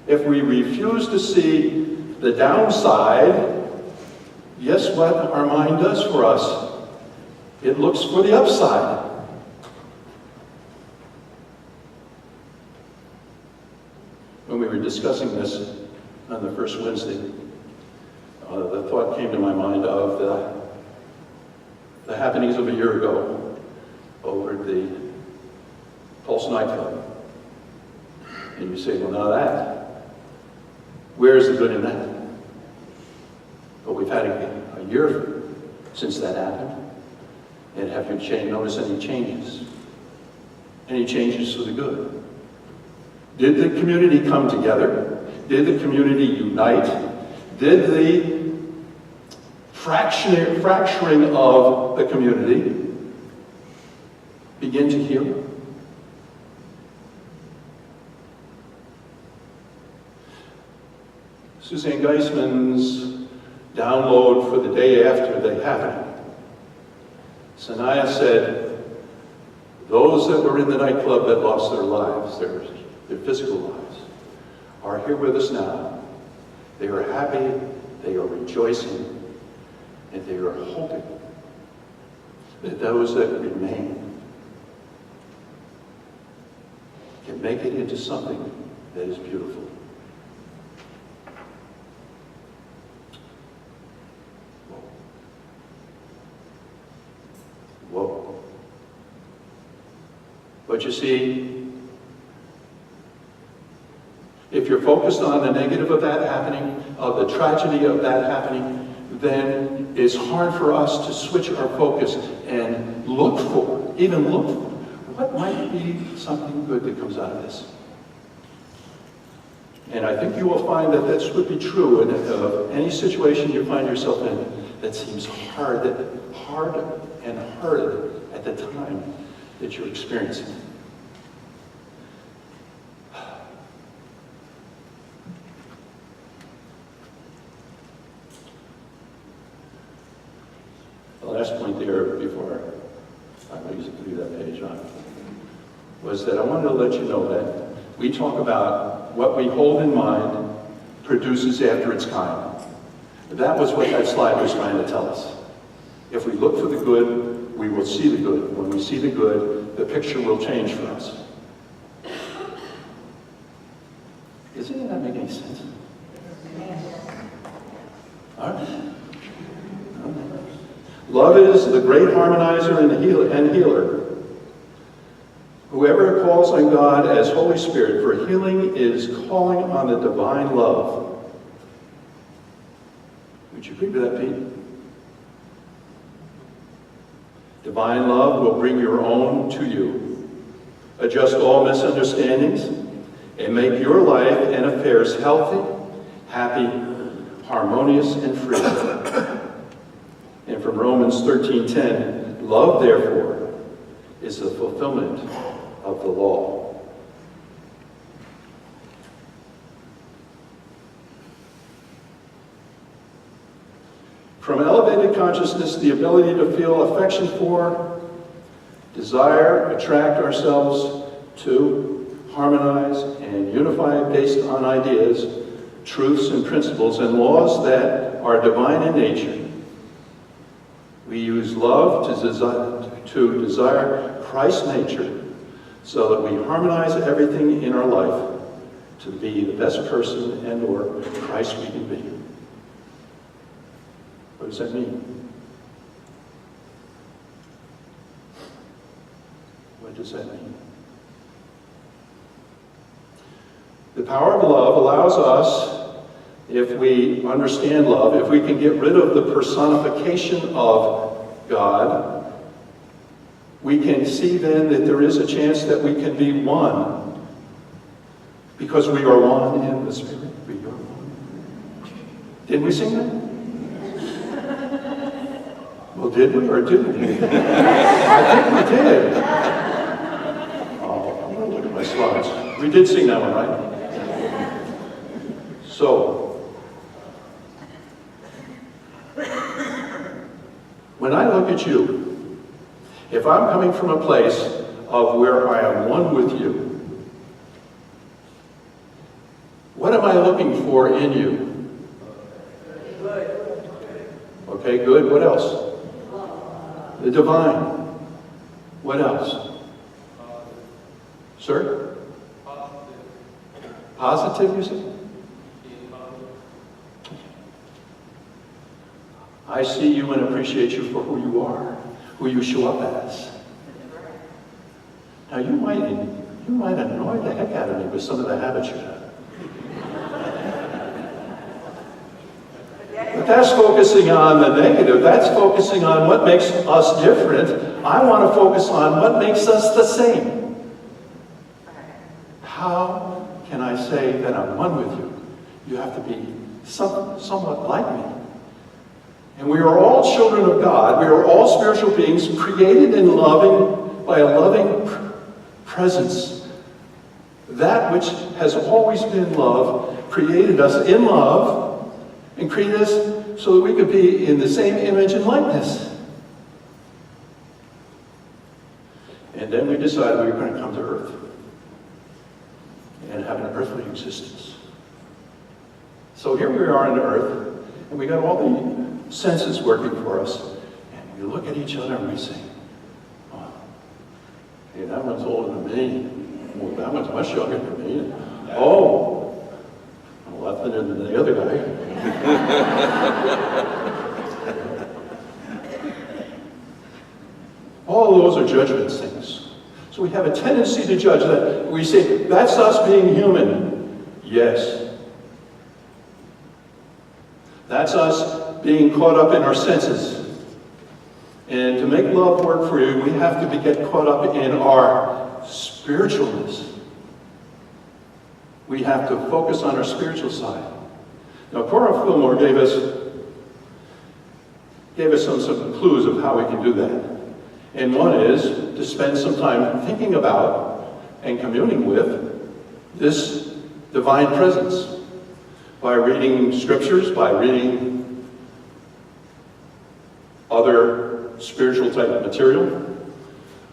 A: If we refuse to see the downside, guess what our mind does for us? It looks for the upside. When we were discussing this on the first Wednesday, the thought came to my mind of the happenings of a year ago over at the Pulse nightclub. And you say, well, now that, where's the good in that? But we've had a year since that happened. And have you noticed any changes? Any changes for the good? Did the community come together? Did the community unite? Did the fracturing of the community begin to heal? Suzanne Geisman's download for the day after the happening. Sanaya said, those that were in the nightclub that lost their lives, their physical lives, are here with us now. They are happy, they are rejoicing, and they are hoping that those that remain can make it into something that is beautiful. Whoa. But you see, if you're focused on the negative of that happening, of the tragedy of that happening, then it's hard for us to switch our focus and look for what might be something good that comes out of this. And I think you will find that this would be true in any situation you find yourself in that seems hard and hard at the time that you're experiencing it. The last point there, before I leave that page on, was that I wanted to let you know that we talk about what we hold in mind produces after its kind. That was what that slide was trying to tell us. If we look for the good, we will see the good. When we see the good, the picture will change for us. Doesn't that make any sense? All right. Love is the great harmonizer and healer. Whoever calls on God as Holy Spirit for healing is calling on the divine love. Would you agree with that, Pete? Divine love will bring your own to you, adjust all misunderstandings, and make your life and affairs healthy, happy, harmonious, and free. And from Romans 13:10, love, therefore, is the fulfillment of the law. From elevated consciousness, the ability to feel affection for, desire, attract ourselves to, harmonize, and unify based on ideas, truths, and principles, and laws that are divine in nature. We use love to desire Christ's nature so that we harmonize everything in our life to be the best person and or Christ we can be. What does that mean? What does that mean? The power of love allows us, if we understand love, if we can get rid of the personification of God, we can see then that there is a chance that we can be one. Because we are one in the Spirit. We are one. Didn't we sing that? Well, did we or didn't we? I think we did. Oh, I'm going to look at my slides. We did sing that one, right? So, when I look at you, if I'm coming from a place of where I am one with you, what am I looking for in you? Okay, good. What else? The divine. What else? Sir? Positive, you say? I see you and appreciate you for who you are, who you show up as. Now you might annoy the heck out of me with some of the habits you have. But that's focusing on the negative. That's focusing on what makes us different. I want to focus on what makes us the same. How can I say that I'm one with you? You have to be somewhat like me. And we are all children of God. We are all spiritual beings created and loving by a loving presence. That which has always been love created us in love and created us so that we could be in the same image and likeness. And then we decided we were going to come to earth and have an earthly existence. So here we are on earth, and we got all the senses working for us, and we look at each other and we say, oh, hey, that one's older than me. Well, that one's much younger than me. Oh, a lot thinner than the other guy. All those are judgment things. So we have a tendency to judge that. We say, that's us being human. Yes. That's us being caught up in our senses. And to make love work for you, we have to get caught up in our spiritualness. We have to focus on our spiritual side. Now, Cora Fillmore gave us some clues of how we can do that. And one is to spend some time thinking about and communing with this divine presence by reading scriptures, by reading other spiritual type of material,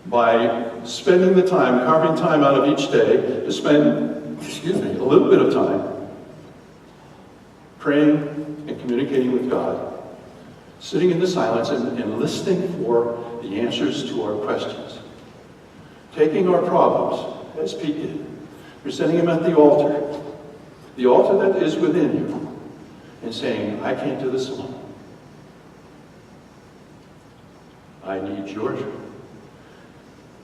A: by spending the time, carving time out of each day to spend, a little bit of time praying and communicating with God, sitting in the silence and listening for the answers to our questions, taking our problems, as Pete did, presenting them at the altar that is within you, and saying, I can't do this alone. I need your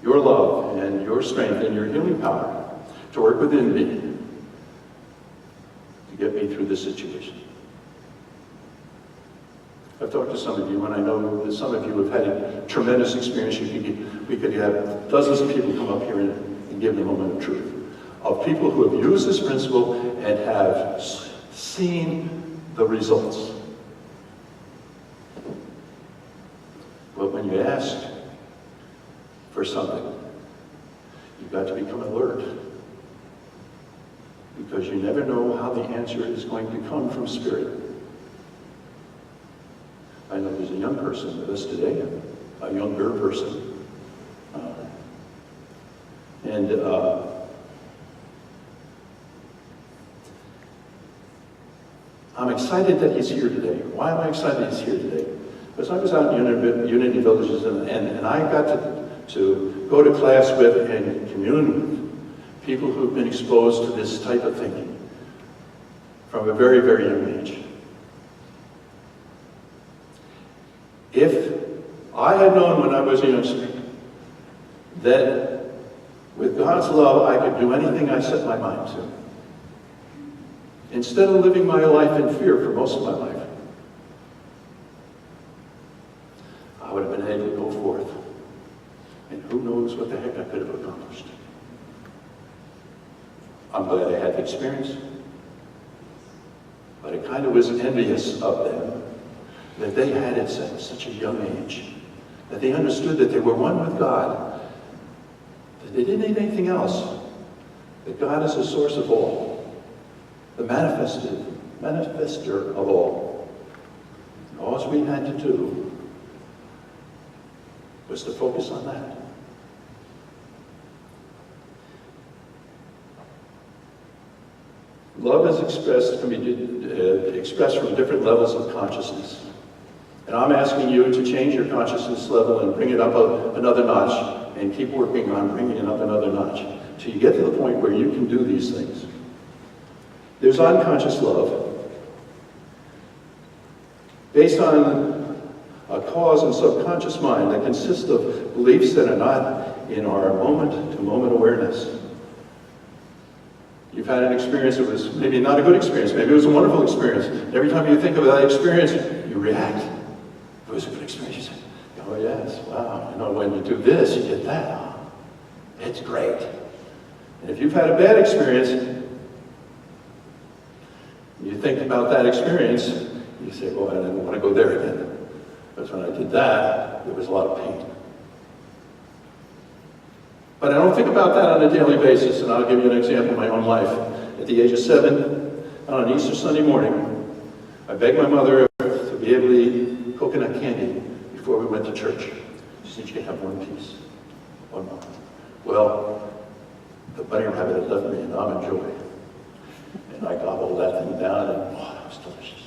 A: love and your strength and your healing power to work within me to get me through this situation. I've talked to some of you, and I know that some of you have had a tremendous experience. We could have dozens of people come up here and give the moment of truth, of people who have used this principle and have seen the results. But when you ask for something, you've got to become alert, because you never know how the answer is going to come from Spirit. I know there's a young person with us today, a younger person. I'm excited that he's here today. Why am I excited he's here today? Because I was out in Unity Villages and I got to go to class with and commune with people who've been exposed to this type of thinking from a very, very young age. If I had known when I was a youngster that with God's love I could do anything I set my mind to, instead of living my life in fear for most of my life, I would have been able to go forth, and who knows what the heck I could have accomplished. I'm glad I had the experience, but I kind of was envious of them that they had it at such a young age, that they understood that they were one with God, that they didn't need anything else, that God is the source of all, the manifester of all. And all we had to do was to focus on that. Love is can be expressed from different levels of consciousness. And I'm asking you to change your consciousness level and bring it up another notch, and keep working on bringing it up another notch till you get to the point where you can do these things. There's unconscious love based on a cause and subconscious mind that consists of beliefs that are not in our moment-to-moment awareness. You've had an experience that was maybe not a good experience, maybe it was a wonderful experience. And every time you think of that experience, you react. It was a good experience. You say, oh yes, wow, you know, when you do this, you get that. Oh, it's great. And if you've had a bad experience, you think about that experience, you say, well, I didn't want to go there again. Because when I did that, there was a lot of pain. But I don't think about that on a daily basis, and I'll give you an example of my own life. At the age of 7, on an Easter Sunday morning, I begged my mother to be able to eat coconut candy before we went to church. She said, you can have one piece, one more. Well, the bunny rabbit had left me an almond joy. And I gobbled that thing down, and oh, that was delicious.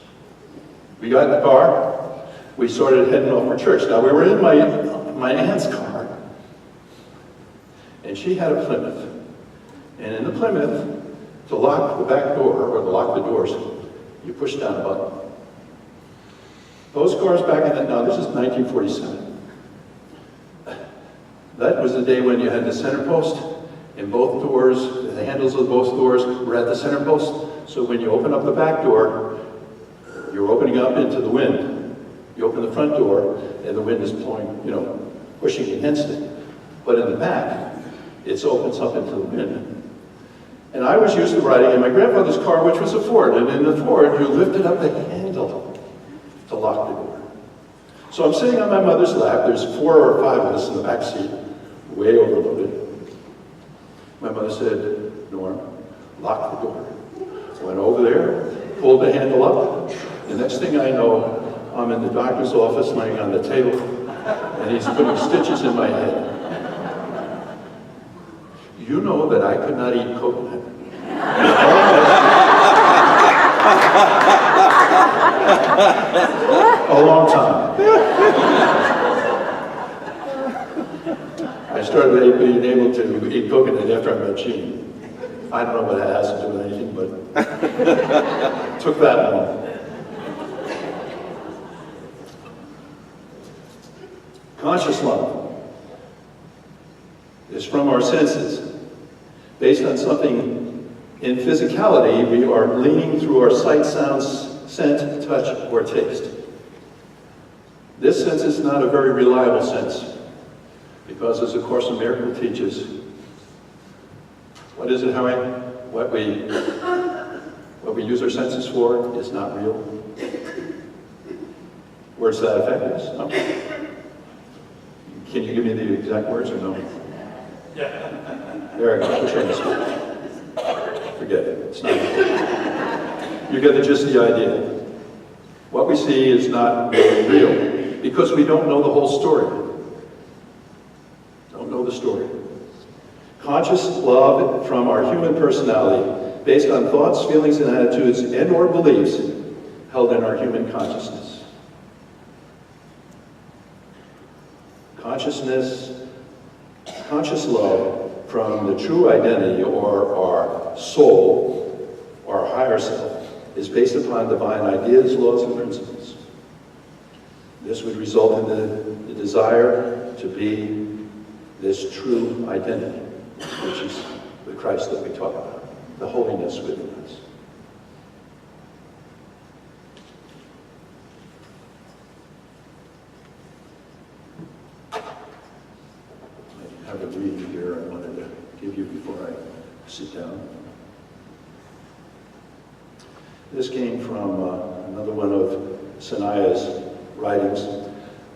A: We got in the car, we started heading off for church. Now, we were in my aunt's car, and she had a Plymouth. And in the Plymouth, to lock the back door, or to lock the doors, you push down a button. Those cars back in now this is 1947. That was the day when you had the center post, and both doors, the handles of both doors were at the center post. So when you open up the back door, you're opening up into the wind. You open the front door, and the wind is blowing, you know, pushing against it. But in the back, it opens up into the wind. And I was used to riding in my grandfather's car, which was a Ford. And in the Ford, you lifted up the handle to lock the door. So I'm sitting on my mother's lap. There's 4 or 5 of us in the back seat, way overloaded. My mother said, Norm, lock the door. I went over there, pulled the handle up. The next thing I know, I'm in the doctor's office laying on the table, and he's putting stitches in my head. You know that I could not eat coconut. A long time. I started being able to eat coconut after I met Gene. I don't know what that has to do with anything, but it took that long. Conscious love is from our senses. Based on something in physicality, we are gleaning through our sight, sound, scent, touch, or taste. This sense is not a very reliable sense, because as A Course in Miracles teaches, what is it, Howie? What we use our senses for is not real. Words to that effect, yes? No? Can you give me the exact words or no? Yeah. There I go. Which one is it? Forget it. It's not important. You get the gist of the idea. What we see is not really real because we don't know the whole story. Don't know the story. Conscious love from our human personality, based on thoughts, feelings, and attitudes, and or beliefs held in our human consciousness. Conscious love from the true identity or our soul, or our higher self, is based upon divine ideas, laws, and principles. This would result in the desire to be this true identity, which is the Christ that we talk about, the holiness within us. I have a reading here I wanted to give you before I sit down. This came from another one of Sanaya's writings.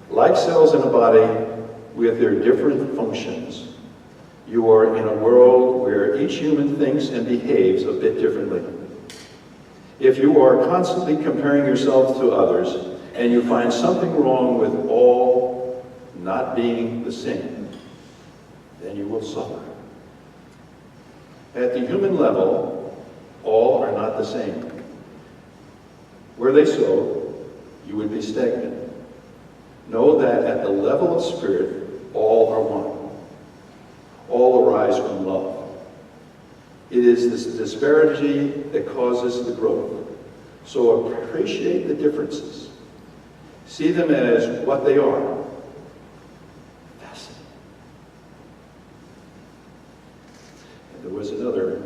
A: Like cells in a body with their different functions, you are in a world where each human thinks and behaves a bit differently. If you are constantly comparing yourself to others and you find something wrong with all not being the same, then you will suffer. At the human level, all are not the same. Were they so, you would be stagnant. Know that at the level of spirit, all are one. All arise from love. It is this disparity that causes the growth. So appreciate the differences. See them as what they are. Fascinating. And there was another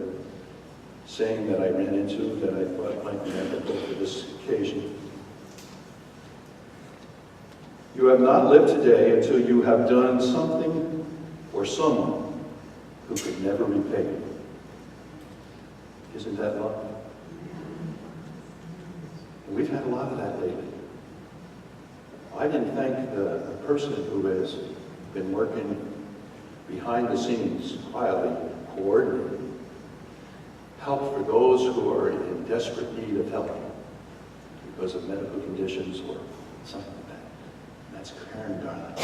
A: saying that I ran into that I thought might be applicable for this occasion. You have not lived today until you have done something or someone who could never repay you. Isn't that love? And we've had a lot of that lately. I didn't thank the person who has been working behind the scenes, quietly, coordinating, help for those who are in desperate need of help because of medical conditions or something like that. And that's Karen Garland.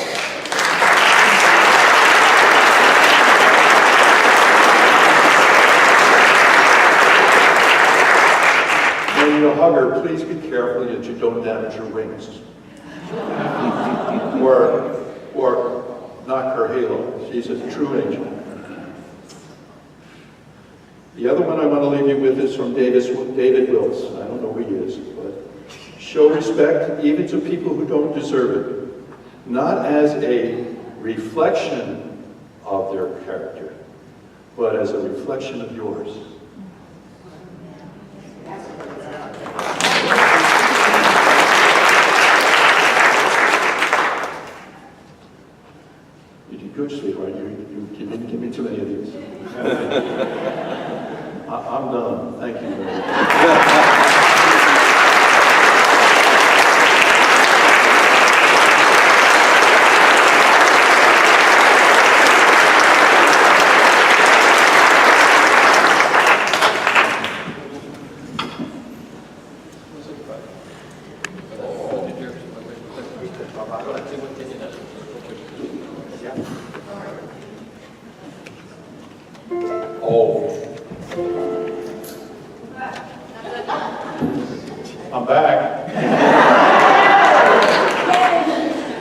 A: When you hug her, please be careful that you don't damage her wings. or knock her halo. She's a true angel. The other one I want to leave you with is from David Wills. I don't know who he is, but show respect even to people who don't deserve it, not as a reflection of their character, but as a reflection of yours. You did good, sweetheart. You didn't give me too many of these. I'm done. Thank you very much. I'm back.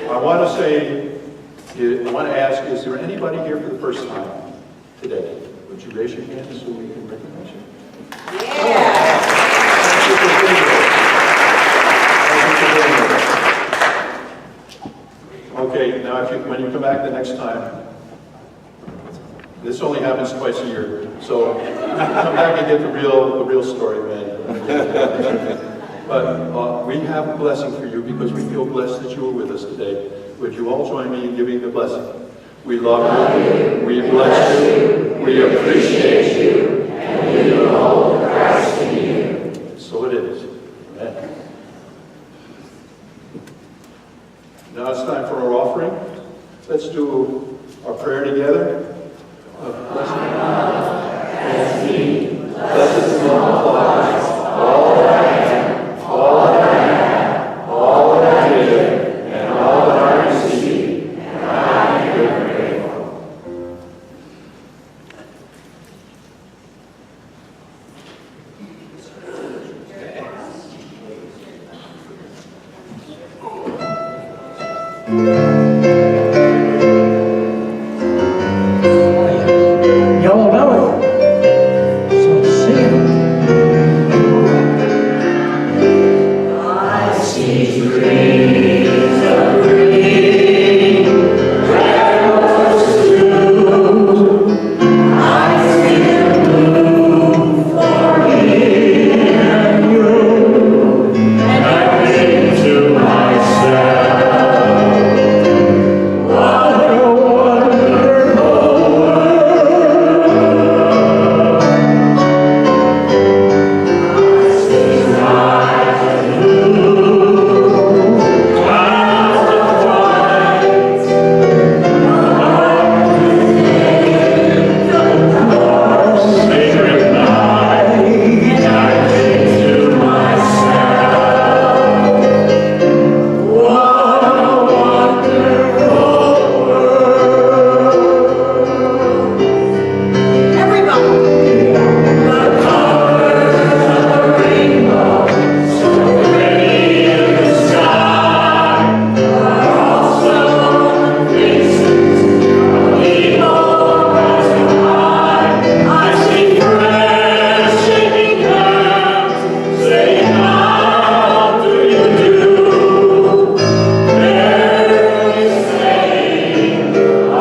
A: I want to ask, is there anybody here for the first time today? Would you raise your hand so we can recognize you? Yeah. Okay, now Now, when you come back the next time, this only happens twice a year, so come back and get the real story, man. But we have a blessing for you because we feel blessed that you were with us today. Would you all join me in giving the blessing? We love you, we bless you, we appreciate you, and we behold Christ in you. So it is. Amen. Now it's time for our offering. Let's do our prayer together. Blessed be, blessed and multiplies all that I am, all that I have, all that I give, and all that I receive, and I am grateful.
C: Y'all know it. So sing it.
D: I see trees of green, red roses blue. I see them bloom for me and you, and I think to myself, what a wonderful world. I see skies of blue, clouds of white, sacred night, and I think to myself, what a wonderful world. Everybody! The colors of the rainbow, so pretty in the sky, are also on the faces of people passing by. I see friends shaking hands, saying, how do you do? They're saying, I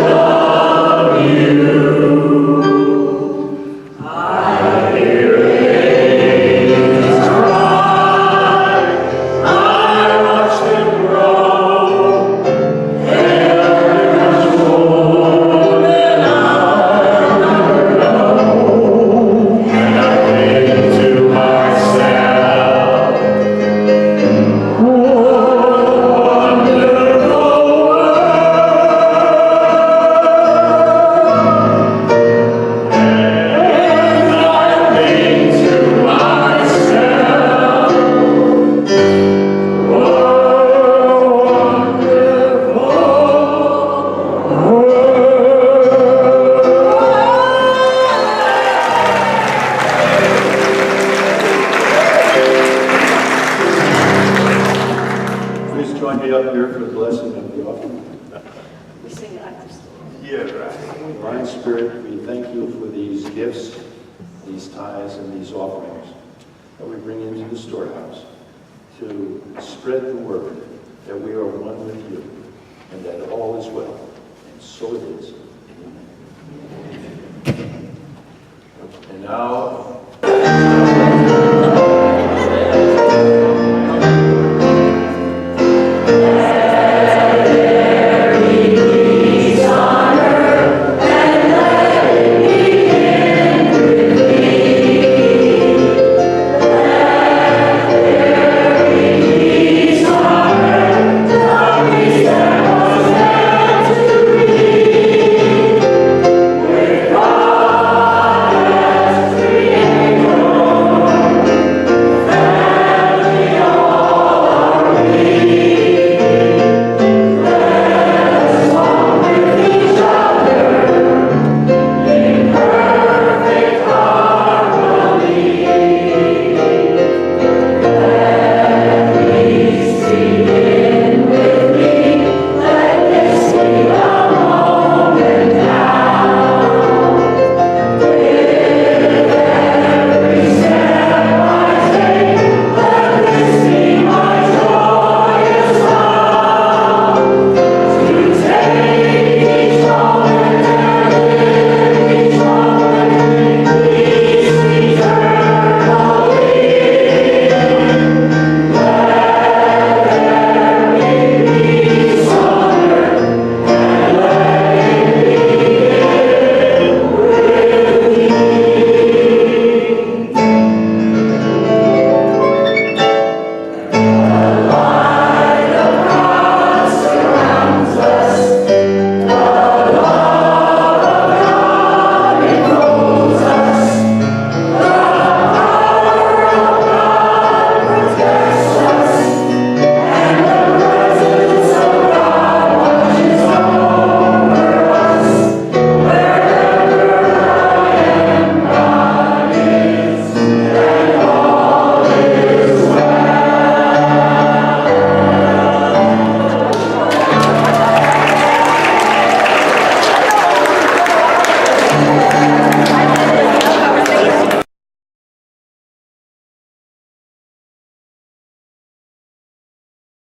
D: love you. I hear babies cry, I watch them grow. They're much more than I'll ever know. And I think to myself, what a wonderful world. And I think to myself, what a
A: Please join me up here for the blessing of the offering.
F: We sing it after.
A: Divine Spirit, we thank you for these gifts, these tithes, and these offerings that we bring into the storehouse to spread the word that we are one with you and that all is well. And so it is. Amen. And now,